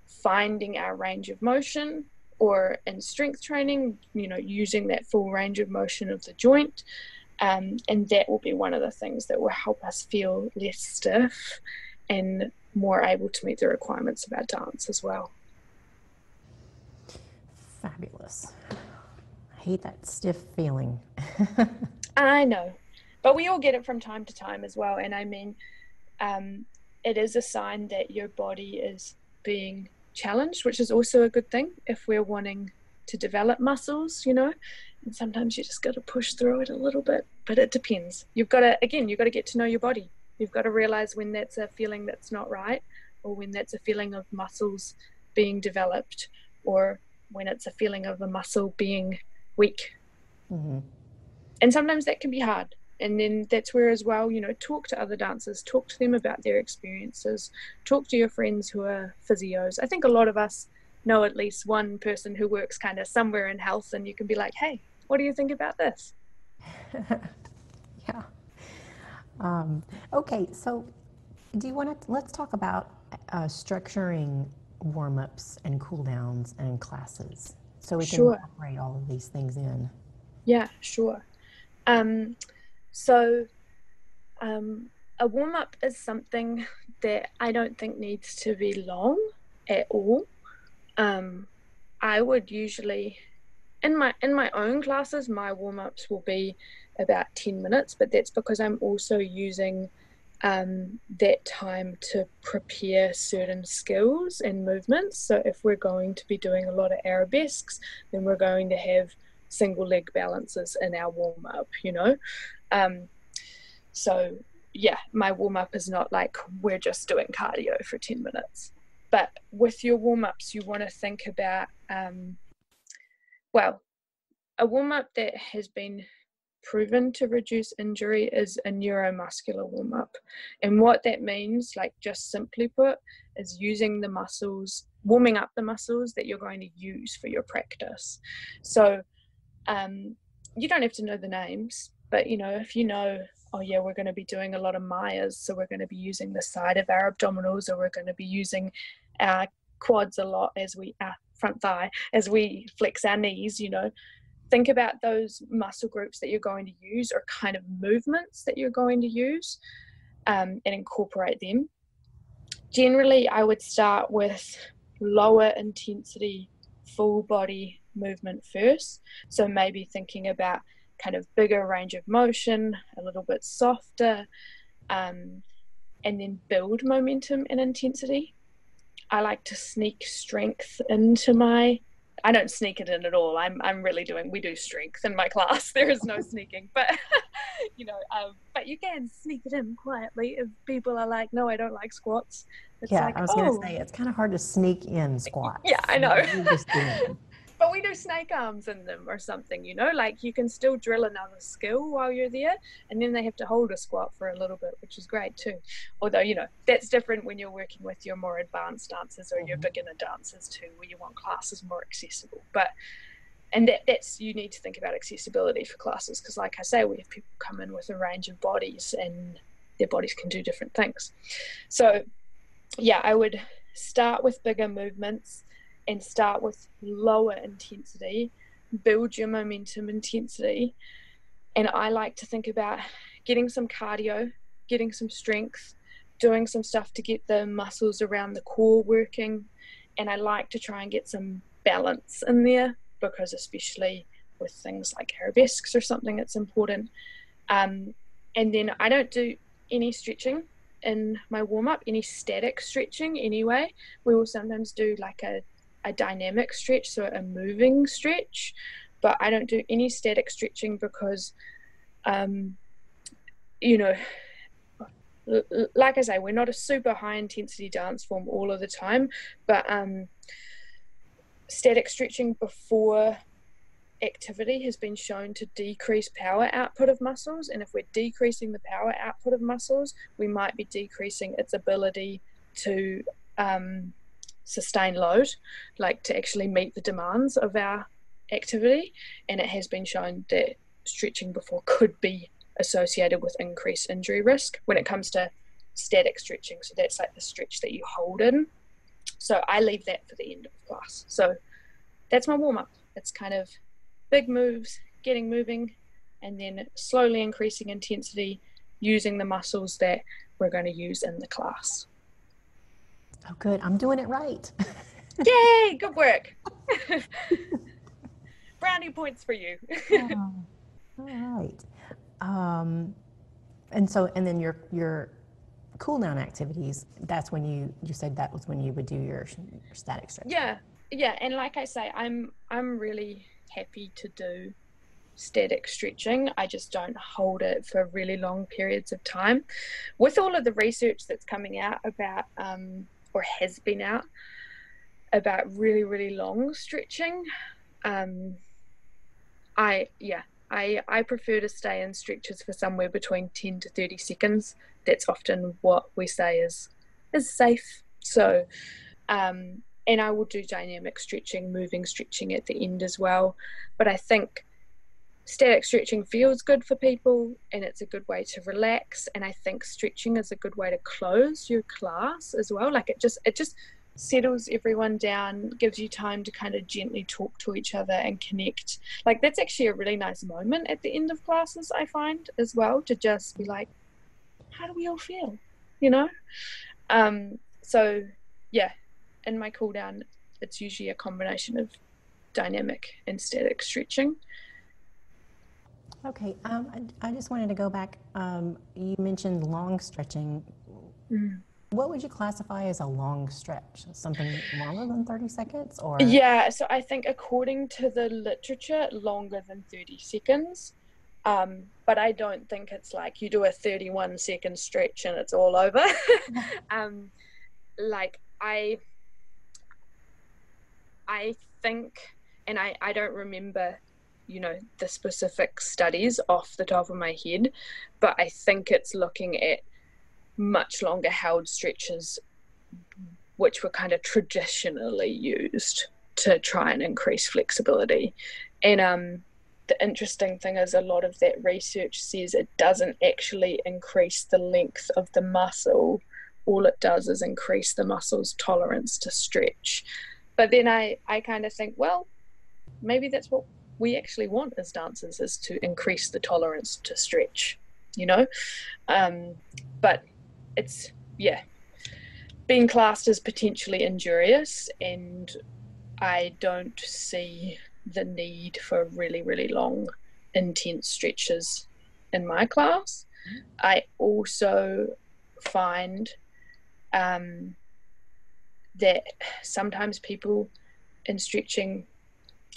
finding our range of motion, or in strength training, using that full range of motion of the joint. And that will be one of the things that will help us feel less stiff and more able to meet the requirements of our dance as well. Fabulous. I hate that stiff feeling. I know, but we all get it from time to time as well. And I mean, it is a sign that your body is being challenged, which is also a good thing if we're wanting to develop muscles, and sometimes you just got to push through it a little bit, but it depends. You've got to get to know your body. You've got to realize when that's a feeling that's not right, or when that's a feeling of muscles being developed, or when it's a feeling of a muscle being weak. And sometimes that can be hard. And then that's where as well, talk to other dancers, talk to them about their experiences, talk to your friends who are physios. I think a lot of us know at least one person who works kind of somewhere in health, and you can be like, hey, what do you think about this? Yeah. Okay, so do you want to, let's talk about structuring warm-ups and cooldowns and classes, so we can incorporate all of these things in. Yeah, sure. So a warm-up is something that I don't think needs to be long at all. I would usually, in my own classes, my warm-ups will be about 10 minutes, but that's because I'm also using that time to prepare certain skills and movements. So if we're going to be doing a lot of arabesques, then we're going to have single leg balances in our warm-up, so yeah, my warm-up is not like we're just doing cardio for 10 minutes. But with your warm-ups, you want to think about, well, a warm-up that has been proven to reduce injury is a neuromuscular warm-up. And what that means, like just simply put, is using the muscles, warming up the muscles that you're going to use for your practice. So you don't have to know the names, but you know, if you know, oh yeah, we're going to be doing a lot of Myers, so we're going to be using the side of our abdominals, or we're going to be using our quads a lot as we, front thigh, as we flex our knees, you know, think about those muscle groups that you're going to use, or kind of movements that you're going to use, and incorporate them. Generally, I would start with lower intensity, full body movement first. So maybe thinking about kind of bigger range of motion, a little bit softer, and then build momentum and intensity. I like to sneak strength into my, I don't sneak it in at all. We do strength in my class. There is no sneaking, but you know, but you can sneak it in quietly if people are like, no, I don't like squats. It's yeah, like, I was going to say, it's kind of hard to sneak in squats. Yeah, I know. But But we do snake arms in them or something, you know, like you can still drill another skill while you're there, and then they have to hold a squat for a little bit, which is great too. Although, you know, that's different when you're working with your more advanced dancers or your beginner dancers too, where you want classes more accessible. But, and that's, you need to think about accessibility for classes, because like I say, we have people come in with a range of bodies and their bodies can do different things. So yeah, I would start with bigger movements and start with lower intensity, build your momentum intensity. And I like to think about getting some cardio, getting some strength, doing some stuff to get the muscles around the core working. And I like to try and get some balance in there, because especially with things like arabesques or something, it's important. And then I don't do any stretching in my warm-up, any static stretching anyway. We will sometimes do like a dynamic stretch, so a moving stretch, but I don't do any static stretching because you know, like I say, we're not a super high intensity dance form all of the time, but static stretching before activity has been shown to decrease power output of muscles, and if we're decreasing the power output of muscles, we might be decreasing its ability to sustain load, like to actually meet the demands of our activity. And it has been shown that stretching before could be associated with increased injury risk when it comes to static stretching. So that's like the stretch that you hold in. So I leave that for the end of class. So that's my warm-up. It's kind of big moves, getting moving, and then slowly increasing intensity using the muscles that we're going to use in the class. Oh, good. I'm doing it right. Yay, good work. Brownie points for you. Oh, all right. And then your cool down activities, that's when you said that was when you would do your static stretch. Yeah. And like I say, I'm really happy to do static stretching. I just don't hold it for really long periods of time. With all of the research that's coming out about, or has been out about really, really long stretching, I prefer to stay in stretches for somewhere between 10 to 30 seconds. That's often what we say is safe. So, and I will do dynamic stretching, moving stretching at the end as well. But I think static stretching feels good for people, and it's a good way to relax. And I think stretching is a good way to close your class as well. Like it just settles everyone down, gives you time to kind of gently talk to each other and connect. Like that's actually a really nice moment at the end of classes, I find, as well, to just be like, how do we all feel, you know? So yeah, in my cool down, it's usually a combination of dynamic and static stretching. Okay, I just wanted to go back. You mentioned long stretching. What would you classify as a long stretch? Something longer than 30 seconds? Or? Yeah, so I think according to the literature, longer than 30 seconds. But I don't think it's like you do a 31-second stretch and it's all over. Like I think, and I don't remember, you know, the specific studies off the top of my head, but I think it's looking at much longer held stretches, which were kind of traditionally used to try and increase flexibility. And the interesting thing is a lot of that research says it doesn't actually increase the length of the muscle. All it does is increase the muscle's tolerance to stretch. But then I kind of think, well, maybe that's what we actually want as dancers, is to increase the tolerance to stretch, you know? But it's, yeah, being classed as potentially injurious, and I don't see the need for really, really long, intense stretches in my class. I also find that sometimes people in stretching,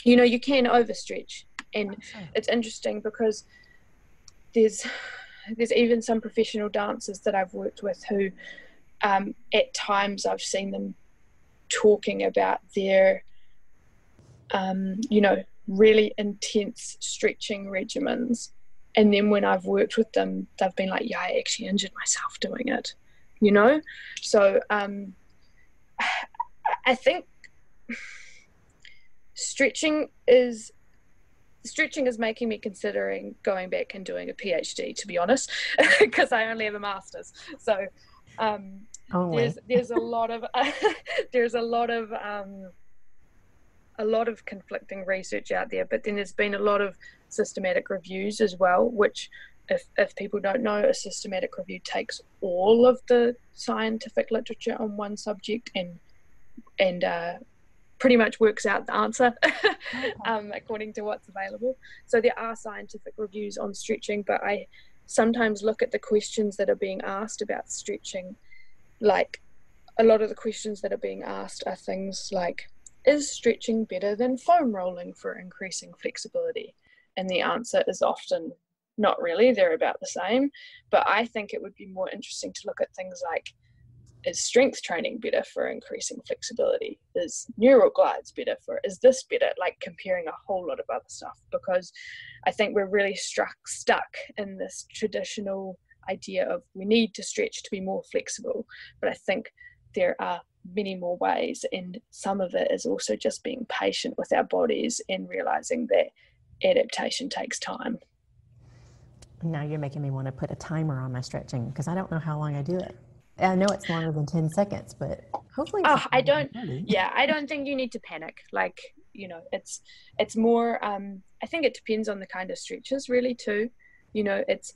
you know, you can overstretch, and it's interesting because there's even some professional dancers that I've worked with who at times I've seen them talking about their you know, really intense stretching regimens, and then when I've worked with them, they've been like, yeah, I actually injured myself doing it, you know? So I think stretching is making me considering going back and doing a PhD, to be honest, because I only have a master's. So there's a lot of there's a lot of conflicting research out there, but then there's been a lot of systematic reviews as well, which if people don't know, a systematic review takes all of the scientific literature on one subject and pretty much works out the answer according to what's available. So there are scientific reviews on stretching, but I sometimes look at the questions that are being asked about stretching. Like, a lot of the questions that are being asked are things like, is stretching better than foam rolling for increasing flexibility? And the answer is often not really, they're about the same. But I think it would be more interesting to look at things like, is strength training better for increasing flexibility? Is neural glides better for, is this better? Like comparing a whole lot of other stuff, because I think we're really stuck in this traditional idea of we need to stretch to be more flexible. But I think there are many more ways, and some of it is also just being patient with our bodies and realizing that adaptation takes time. Now you're making me want to put a timer on my stretching, because I don't know how long I do it. I know it's longer than 10 seconds, but hopefully I don't think you need to panic. Like, you know, it's more I think it depends on the kind of stretches really too. You know, it's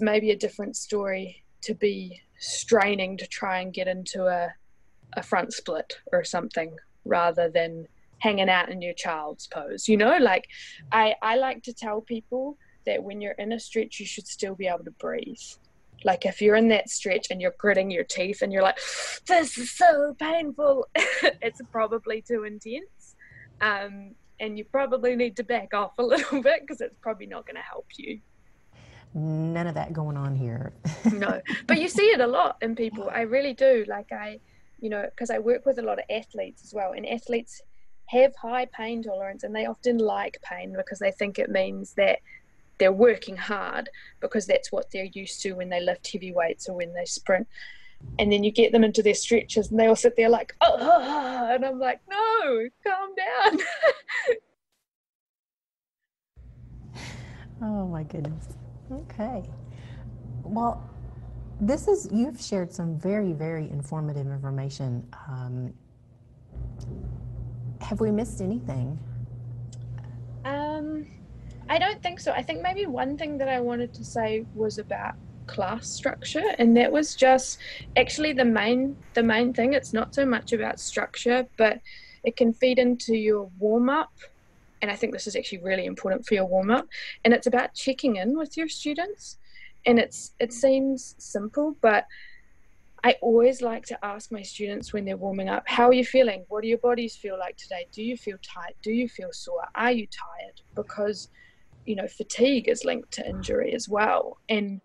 maybe a different story to be straining to try and get into a front split or something, rather than hanging out in your child's pose, you know? Like I like to tell people that when you're in a stretch, you should still be able to breathe. Like if you're in that stretch and you're gritting your teeth and you're like, this is so painful, it's probably too intense. And you probably need to back off a little bit, because it's probably not going to help you. None of that going on here. No, but you see it a lot in people. I really do. Like you know, because I work with a lot of athletes as well, and athletes have high pain tolerance, and they often like pain because they think it means that they're working hard, because that's what they're used to when they lift heavy weights or when they sprint. And then you get them into their stretches and they all sit there like, oh, and I'm like, no, calm down. Oh my goodness. Okay. Well, you've shared some very, very informative information. Have we missed anything? I don't think so. I think maybe one thing that I wanted to say was about class structure, and that was just actually the main thing. It's not so much about structure, but it can feed into your warm-up, and I think this is actually really important for your warm-up, and it's about checking in with your students. And it seems simple, but I always like to ask my students when they're warming up, how are you feeling? What do your bodies feel like today? Do you feel tight? Do you feel sore? Are you tired? Because, you know, fatigue is linked to injury as well. And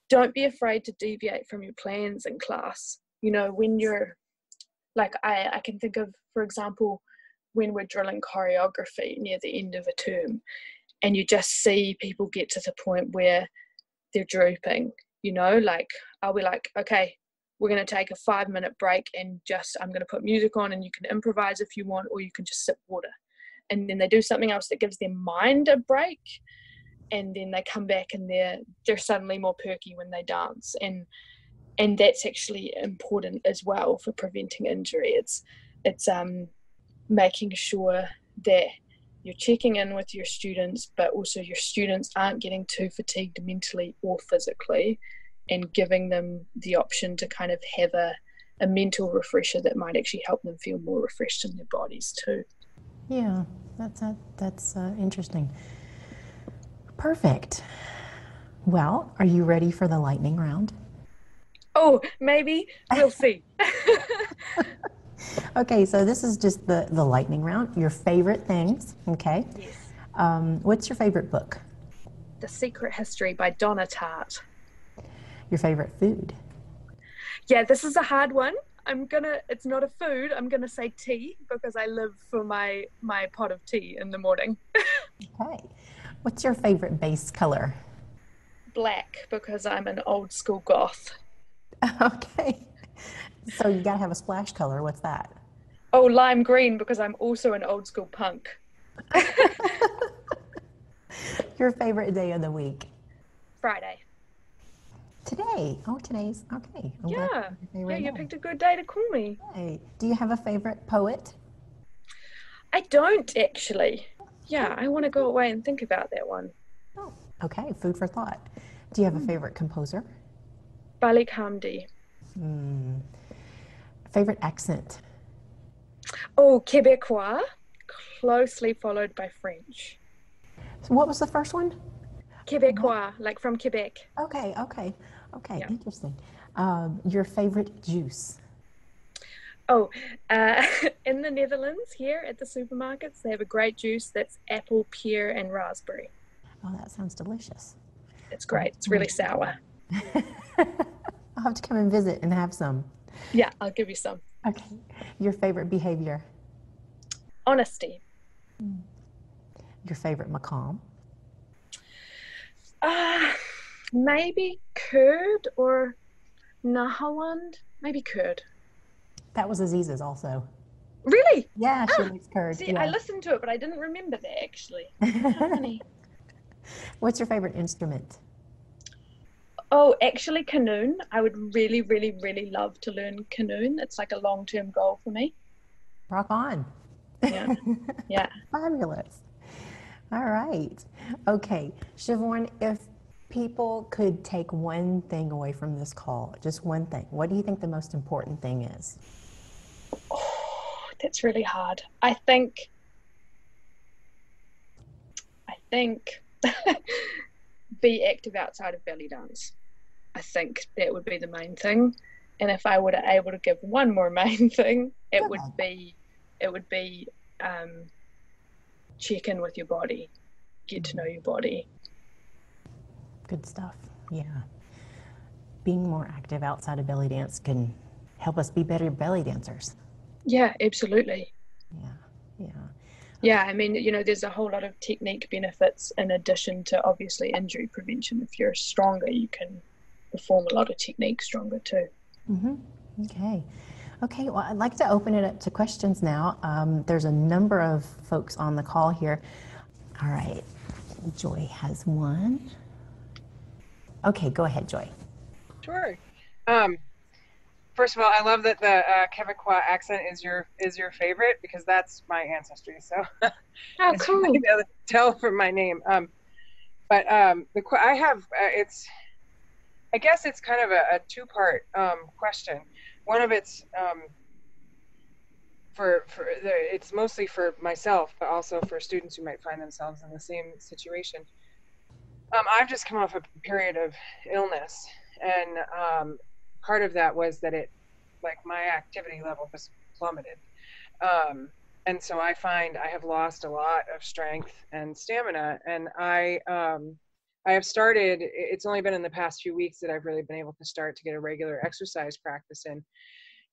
don't be afraid to deviate from your plans in class. You know, when you're like, I can think of, for example, when we're drilling choreography near the end of a term, and you just see people get to the point where they're drooping, you know, like, I'll be like, okay, we're going to take a 5-minute break, and I'm going to put music on, and you can improvise if you want, or you can just sip water. And then they do something else that gives their mind a break, and then they come back and they're suddenly more perky when they dance. And that's actually important as well for preventing injury. It's making sure that you're checking in with your students, but also your students aren't getting too fatigued mentally or physically, and giving them the option to kind of have a mental refresher that might actually help them feel more refreshed in their bodies too. Yeah, that's interesting. Perfect. Well, are you ready for the lightning round? Oh, maybe. We'll see. Okay, so this is just the lightning round. Your favorite things, okay? Yes. What's your favorite book? The Secret History by Donna Tartt. Your favorite food? Yeah, this is a hard one. It's not a food. I'm gonna say tea, because I live for my pot of tea in the morning. Okay. What's your favorite base color? Black, because I'm an old school goth. Okay. So you gotta have a splash color. What's that? Oh, lime green, because I'm also an old school punk. Your favorite day of the week? Friday. Today. Oh, today's okay. Yeah, you picked a good day to call me. Hey, do you have a favorite poet? I don't actually. Yeah, I want to go away and think about that one. Oh, okay. Food for thought. Do you have a favorite composer? Balik Hamdi. Favorite accent? Oh, Quebecois, closely followed by French. So what was the first one? Quebecois, like from Quebec. Okay. Yeah. Interesting. Your favorite juice? Oh, in the Netherlands, here at the supermarkets, they have a great juice that's apple, pear, and raspberry. Oh, that sounds delicious. It's great. It's really sour. I'll have to come and visit and have some. Yeah, I'll give you some. Okay. Your favorite behavior? Honesty. Your favorite maqam? Maybe Kurd or Nahawand. Maybe Kurd. That was Aziz's also. Really? Yeah, she likes Kurd. See, yeah. I listened to it, but I didn't remember that actually. How funny. What's your favorite instrument? Oh, actually, Canoon. I would really, really, really love to learn Canoon. It's like a long-term goal for me. Rock on. Yeah. Yeah. Fabulous. All right. Okay, Siobhan, if people could take one thing away from this call, just one thing, what do you think the most important thing is? Oh, that's really hard. I think be active outside of belly dance. I think that would be the main thing. And if I were able to give one more main thing, it would be check in with your body, get to know your body. Good stuff. Yeah. Being more active outside of belly dance can help us be better belly dancers. Yeah, absolutely. Yeah. I mean, you know, there's a whole lot of technique benefits in addition to obviously injury prevention. If you're stronger, you can perform a lot of technique stronger too. Okay, well, I'd like to open it up to questions now. There's a number of folks on the call here. All right, Joy has one. Okay, go ahead, Joy. Sure. First of all, I love that the Quebecois accent is your favorite, because that's my ancestry. So Oh, cool. You can tell from my name. But I have I guess it's kind of a two-part question. One of it's it's mostly for myself, but also for students who might find themselves in the same situation. I've just come off a period of illness, and part of that was that my activity level just plummeted. And so I find I have lost a lot of strength and stamina, and I have started, it's only been in the past few weeks that I've really been able to start to get a regular exercise practice in.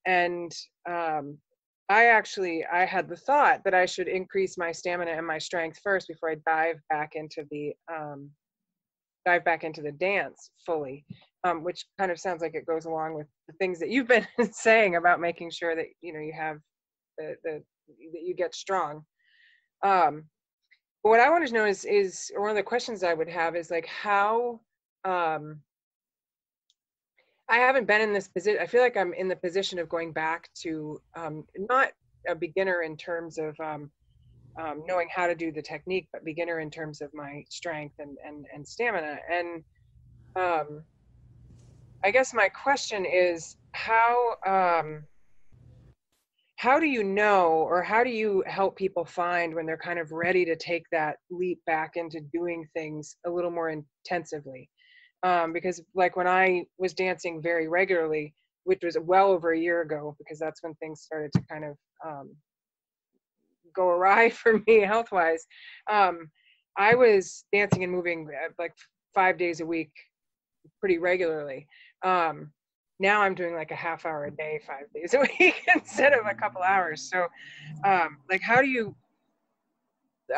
And I had the thought that I should increase my stamina and my strength first before I dive back into the dance fully, which kind of sounds like it goes along with the things that you've been saying about making sure that you have that you get strong. But what I wanted to know is or one of the questions I would have is like how I haven't been in this position. I feel like I'm in the position of going back to not a beginner in terms of knowing how to do the technique, but beginner in terms of my strength and stamina. And I guess my question is how do you know, or how do you help people find when they're kind of ready to take that leap back into doing things a little more intensively? Because like when I was dancing very regularly, which was well over a year ago, because that's when things started to kind of go awry for me health-wise. I was dancing and moving like 5 days a week pretty regularly. Now I'm doing like a half hour a day, 5 days a week instead of a couple hours. So like are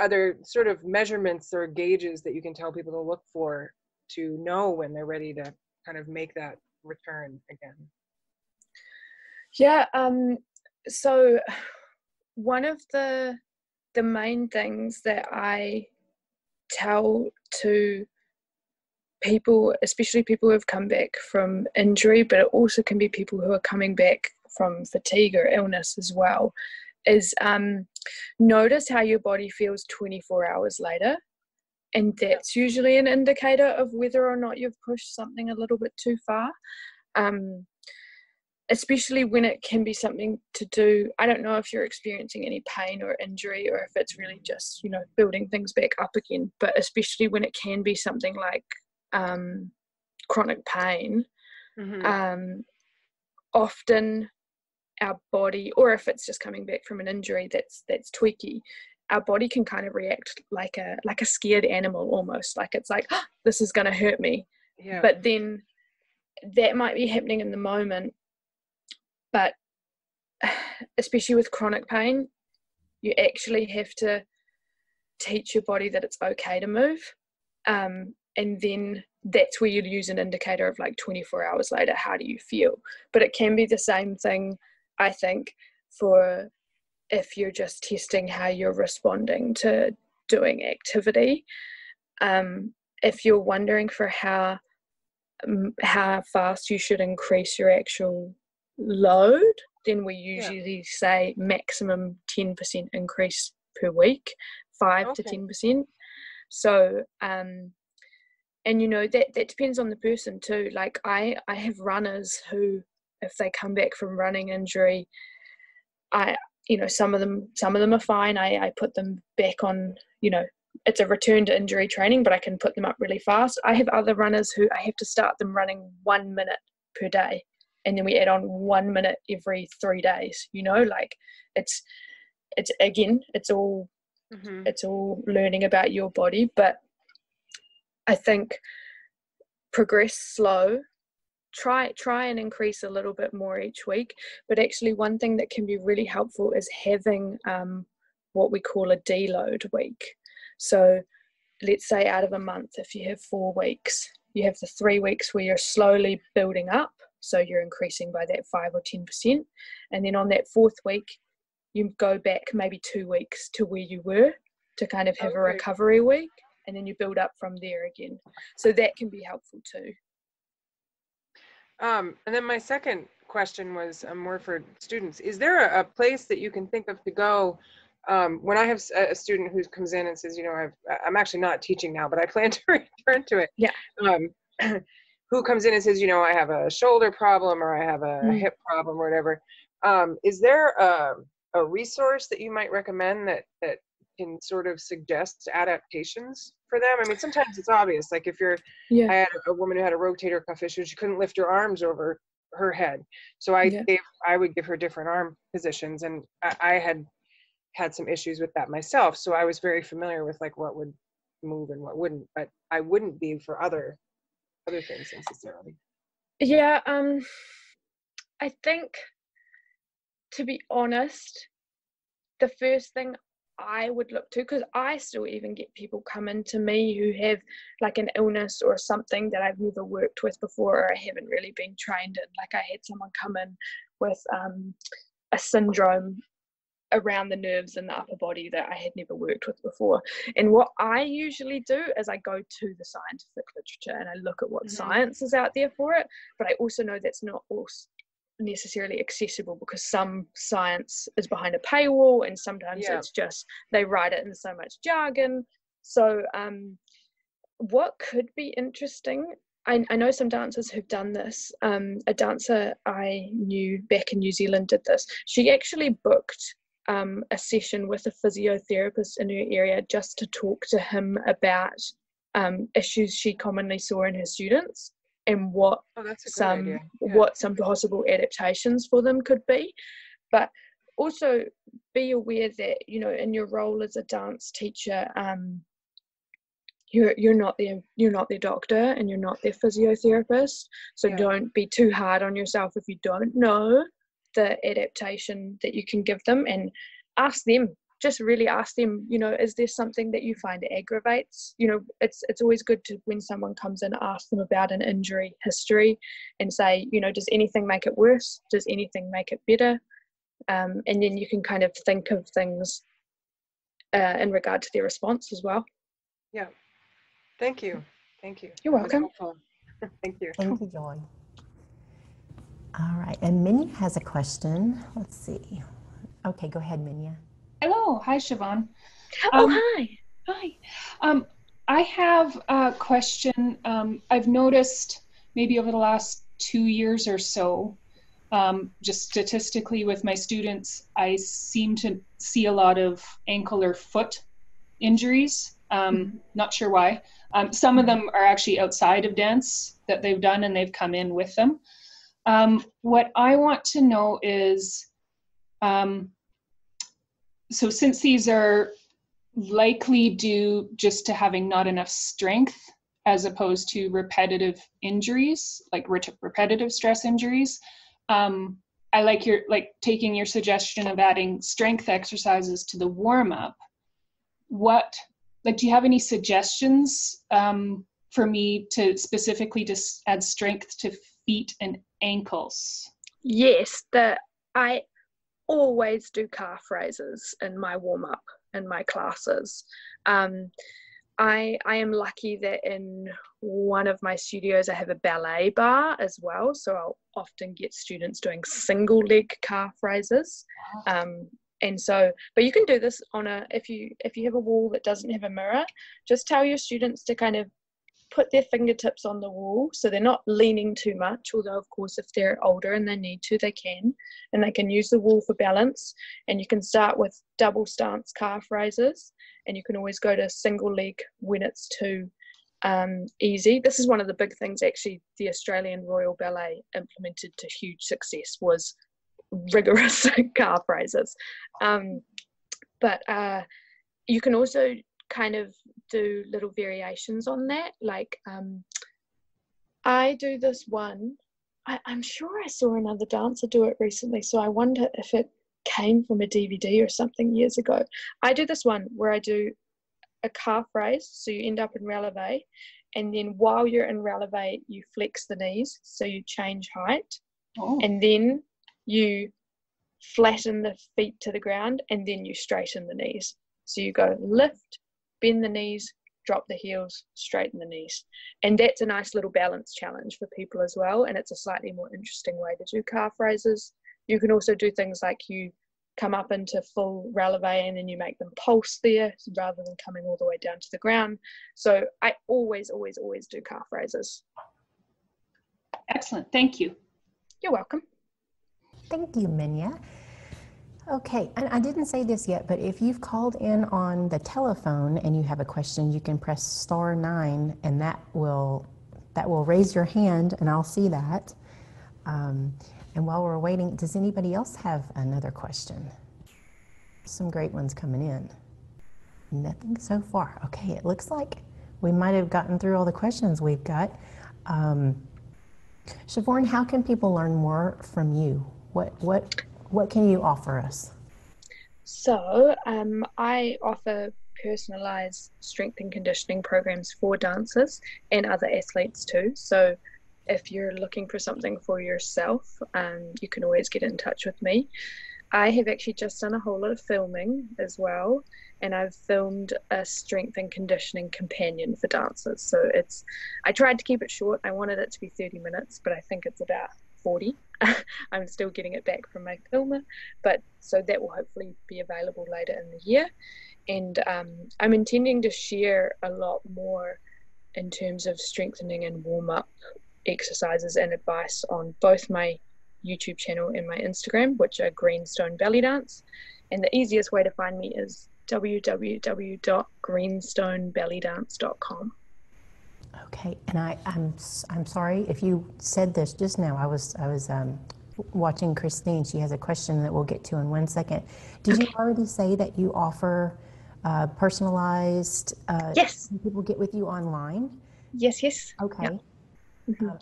there sort of measurements or gauges that you can tell people to look for to know when they're ready to kind of make that return again? Yeah, so one of the main things that I tell to people, especially people who have come back from injury, but it also can be people who are coming back from fatigue or illness as well, is notice how your body feels 24 hours later. And that's usually an indicator of whether or not you've pushed something a little bit too far. Especially when it can be something to do, I don't know if you're experiencing any pain or injury or if it's really just, building things back up again, but especially when it can be something like chronic pain, often our body, or if it's just coming back from an injury that's tweaky, our body can kind of react like a scared animal almost, like it's like, oh, this is going to hurt me. Yeah. But then that might be happening in the moment. But especially with chronic pain, you actually have to teach your body that it's okay to move. And then that's where you'd use an indicator of like 24 hours later, how do you feel? But it can be the same thing, I think, for if you're just testing how you're responding to doing activity. If you're wondering for how fast you should increase your actual load, then we usually say maximum 10% increase per week, 5 to 10%. So and that depends on the person too. Like I have runners who, if they come back from running injury, some of them are fine. I put them back on, it's a return to injury training, but I can put them up really fast. I have other runners who I have to start them running 1 minute per day, and then we add on 1 minute every 3 days. Like it's again, it's all learning about your body. But I think progress slow. Try and increase a little bit more each week. But actually, one thing that can be really helpful is having what we call a deload week. So let's say out of a month, if you have 4 weeks, you have the 3 weeks where you're slowly building up. So you're increasing by that 5 or 10%. And then on that 4th week, you go back maybe 2 weeks to where you were to kind of have a recovery week. And then you build up from there again. So that can be helpful too. And then my second question was more for students. Is there a place that you can think of to go when I have a student who comes in and says, I'm actually not teaching now, but I plan to return to it. Yeah. Who comes in and says, I have a shoulder problem or I have a hip problem or whatever. Is there a resource that you might recommend that can sort of suggest adaptations for them? I mean, sometimes it's obvious. Like if I had a woman who had a rotator cuff issue, she couldn't lift her arms over her head. So I would give her different arm positions, and I had some issues with that myself. So I was very familiar with like what would move and what wouldn't, but I wouldn't be for other things necessarily. Yeah, I think to be honest, the first thing I would look to, because I still even get people come in to me who have like an illness or something that I've never worked with before, or I haven't really been trained in. Like I had someone come in with a syndrome around the nerves in the upper body that I had never worked with before. And what I usually do is I go to the scientific literature and I look at what science is out there for it. But I also know that's not necessarily accessible, because some science is behind a paywall, and sometimes it's just they write it in so much jargon. So what could be interesting, I know some dancers who've done this. A dancer I knew back in New Zealand did this. She actually booked a session with a physiotherapist in her area just to talk to him about issues she commonly saw in her students, and what some possible adaptations for them could be. But also be aware that, you know, in your role as a dance teacher, you're not their doctor and you're not their physiotherapist. So don't be too hard on yourself if you don't know the adaptation that you can give them, and ask them. Just really ask them, you know, is there something that you find aggravates? You know, it's always good to, when someone comes in, ask them about an injury history and say, you know, does anything make it worse? Does anything make it better? And then you can kind of think of things in regard to their response as well. Yeah. Thank you. Thank you. You're welcome. Thank you. Thank you, Joy. All right, and Minya has a question. Let's see. Okay, go ahead, Minya. Hello. Hi, Siobhan. Hi. Hi. I have a question. I've noticed maybe over the last 2 years or so, just statistically with my students, I seem to see a lot of ankle or foot injuries. Not sure why. Some of them are actually outside of dance that they've done, and they've come in with them. What I want to know is, so since these are likely due just to having not enough strength as opposed to repetitive injuries, like repetitive stress injuries, I like taking your suggestion of adding strength exercises to the warm-up. Do you have any suggestions for me to specifically just add strength to feet and ankles? Yes, I always do calf raises in my warm-up in my classes. I am lucky that in one of my studios I have a ballet bar as well, so I'll often get students doing single leg calf raises. And so, but you can do this on if you have a wall that doesn't have a mirror, just tell your students to kind of put their fingertips on the wall so they're not leaning too much, although of course if they're older and they need to, they can, and they can use the wall for balance. And you can start with double stance calf raises, and you can always go to single leg when it's too easy. This is one of the big things actually the Australian Royal Ballet implemented to huge success, was rigorous calf raises. But you can also kind of do little variations on that, like I do this one, I'm sure I saw another dancer do it recently, so I wonder if it came from a DVD or something years ago. I do this one where I do a calf raise, so you end up in releve, and then while you're in releve you flex the knees, so you change height, and then you flatten the feet to the ground, and then you straighten the knees. So you go lift, bend the knees, drop the heels, straighten the knees. And that's a nice little balance challenge for people as well, and it's a slightly more interesting way to do calf raises. You can also do things like you come up into full releve and then you make them pulse there rather than coming all the way down to the ground. So I always do calf raises. Excellent, thank you. You're welcome. Thank you, Minya. Okay, and I didn't say this yet, but if you've called in on the telephone and you have a question, you can press *9, and that will raise your hand, and I'll see that. And while we're waiting, does anybody else have another question? Some great ones coming in. Nothing so far. Okay, it looks like we might have gotten through all the questions we've got. Siobhan, how can people learn more from you? What What can you offer us? So I offer personalized strength and conditioning programs for dancers and other athletes too. So if you're looking for something for yourself, you can always get in touch with me. I have actually just done a whole lot of filming as well, and I've filmed a strength and conditioning companion for dancers. So I tried to keep it short. I wanted it to be 30 minutes, but I think it's about 40. I'm still getting it back from my filmer, but so that will hopefully be available later in the year. And I'm intending to share a lot more in terms of strengthening and warm-up exercises and advice on both my YouTube channel and my Instagram, which are Greenstone Belly Dance. And the easiest way to find me is www.greenstonebellydance.com. Okay, and I'm sorry if you said this just now. I was watching Christine. She has a question that we'll get to in 1 second. Did you already say that you offer personalized? Yes. People get with you online. Yes. Okay. Yep.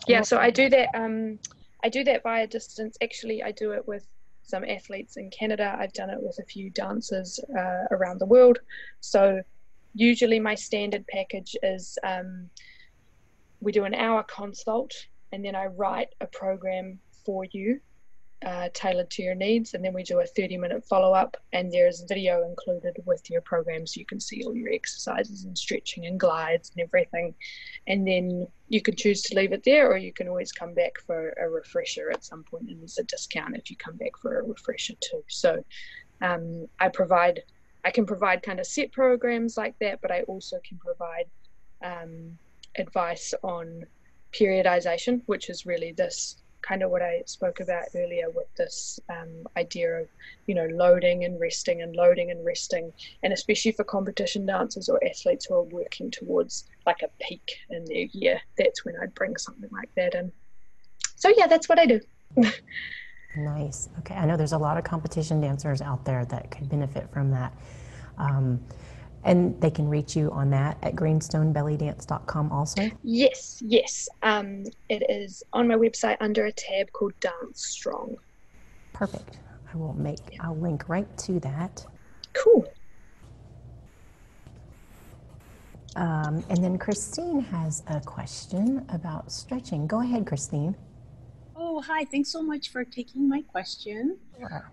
Yeah, so I do that. I do that via distance. Actually, I do it with some athletes in Canada. I've done it with a few dancers around the world. So usually my standard package is we do an hour consult, and then I write a program for you tailored to your needs, and then we do a 30-minute follow-up, and there's video included with your program, so you can see all your exercises and stretching and glides and everything. And then you can choose to leave it there, or you can always come back for a refresher at some point, and there's a discount if you come back for a refresher too. So I can provide kind of set programs like that, but I also can provide advice on periodization, which is really this kind of what I spoke about earlier with this idea of, loading and resting and loading and resting, and especially for competition dancers or athletes who are working towards like a peak in their year, that's when I'd bring something like that in. So yeah, that's what I do. Nice. Okay, I know there's a lot of competition dancers out there that could benefit from that. And they can reach you on that at greenstonebellydance.com also? Yes. It is on my website under a tab called Dance Strong. Perfect. I'll link right to that. Cool. And then Christine has a question about stretching. Go ahead, Christine. Oh, hi. Thanks so much for taking my question. Sure.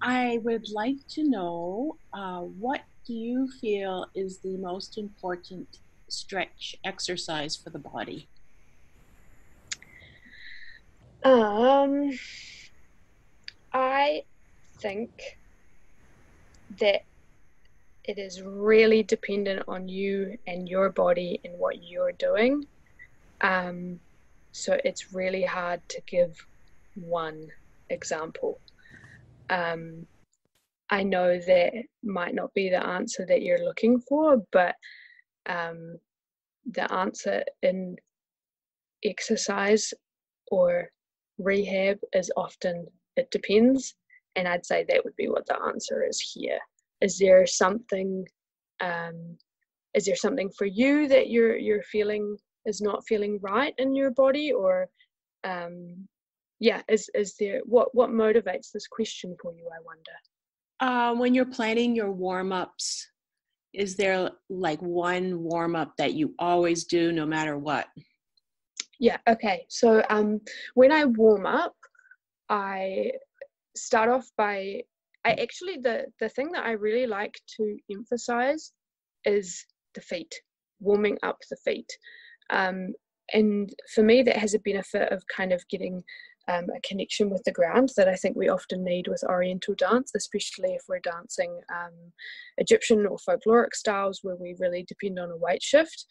I would like to know what do you feel is the most important stretch exercise for the body? I think that it is really dependent on you and your body and what you're doing. So it's really hard to give one example. I know that might not be the answer that you're looking for, but the answer in exercise or rehab is often it depends, and I'd say that would be what the answer is here. Is there something for you that you're feeling is not feeling right in your body, or is there what motivates this question for you, I wonder? When you're planning your warm-ups, is there like one warm-up that you always do no matter what? Yeah, okay. So when I warm up, I start off by, the thing that I really like to emphasize is the feet, warming up the feet. And for me, that has a benefit of kind of getting a connection with the ground that I think we often need with Oriental dance, especially if we're dancing Egyptian or folkloric styles where we really depend on a weight shift.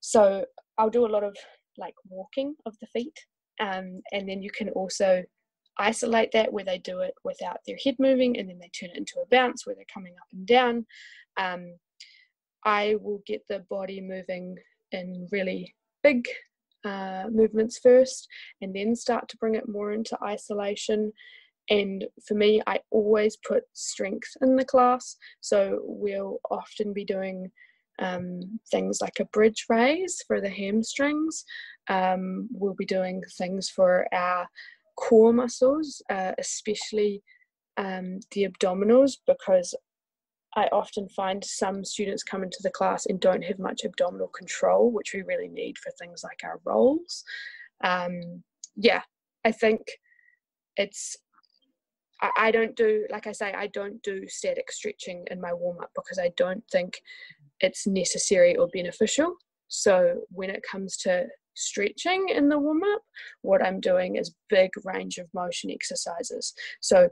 So I'll do a lot of like walking of the feet, and then you can also isolate that where they do it without their head moving, and then they turn it into a bounce where they're coming up and down. I will get the body moving in really big movements first, and then start to bring it more into isolation. And for me, I always put strength in the class, so we'll often be doing things like a bridge raise for the hamstrings. We'll be doing things for our core muscles, especially the abdominals, because I often find some students come into the class and don't have much abdominal control, which we really need for things like our rolls. I think I don't do, like I say, I don't do static stretching in my warm-up because I don't think it's necessary or beneficial. So when it comes to stretching in the warm-up, what I'm doing is big range of motion exercises. So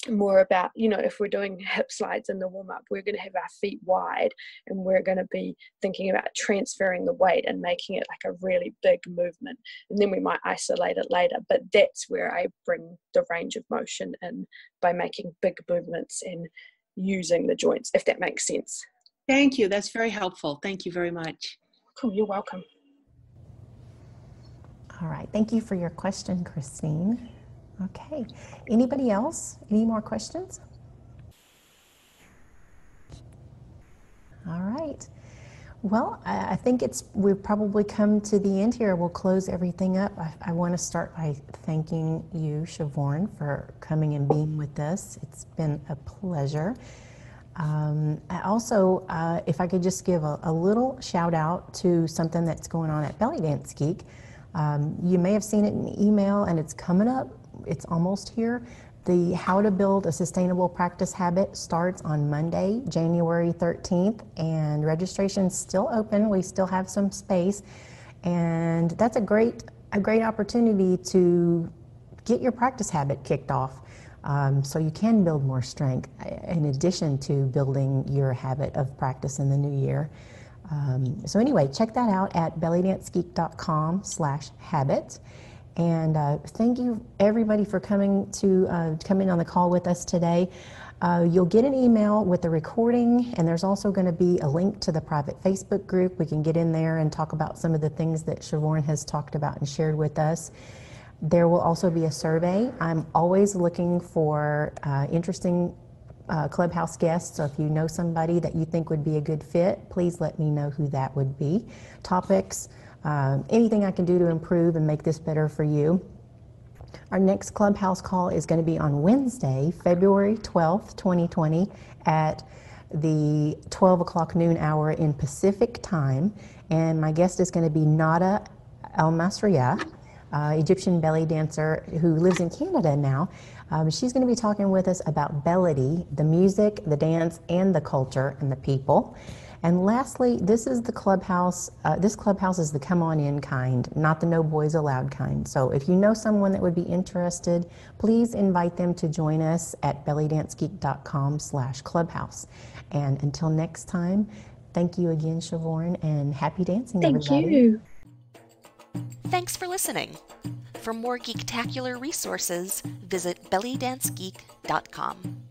more about, if we're doing hip slides in the warm-up, we're going to have our feet wide and we're going to be thinking about transferring the weight and making it like a really big movement, and then we might isolate it later. But that's where I bring the range of motion in, by making big movements and using the joints, if that makes sense. Thank you. That's very helpful. Thank you very much. Cool, you're welcome. All right, thank you for your question, Christine. Okay, anybody else? Any more questions? All right. Well, I think we've probably come to the end here. We'll close everything up. I want to start by thanking you, Siobhan, for coming and being with us. It's been a pleasure. Also, if I could just give a little shout out to something that's going on at Belly Dance Geek. You may have seen it in the email, and it's coming up. It's almost here. The How to Build a Sustainable Practice Habit starts on Monday, January 13th, and registration's still open. We still have some space, and that's a great opportunity to get your practice habit kicked off, so you can build more strength in addition to building your habit of practice in the new year. So anyway, check that out at bellydancegeek.com/habit. And thank you everybody for coming on the call with us today. You'll get an email with the recording, and there's also going to be a link to the private Facebook group. We can get in there and talk about some of the things that Siobhan has talked about and shared with us. There will also be a survey. I'm always looking for interesting Clubhouse guests, so if you know somebody that you think would be a good fit, please let me know who that would be. Topics, anything I can do to improve and make this better for you. Our next Clubhouse call is going to be on Wednesday, February 12th, 2020 at the 12 o'clock noon hour in Pacific time. And my guest is going to be Nada El-Masriya, Egyptian belly dancer who lives in Canada now. She's going to be talking with us about Bellity, the music, the dance, and the culture and the people. And lastly, this is the Clubhouse. This Clubhouse is the come on in kind, not the no boys allowed kind. So if you know someone that would be interested, please invite them to join us at bellydancegeek.com/clubhouse. And until next time, thank you again, Siobhan, and happy dancing, everybody. Thank you. Thanks for listening. For more geek-tacular resources, visit bellydancegeek.com.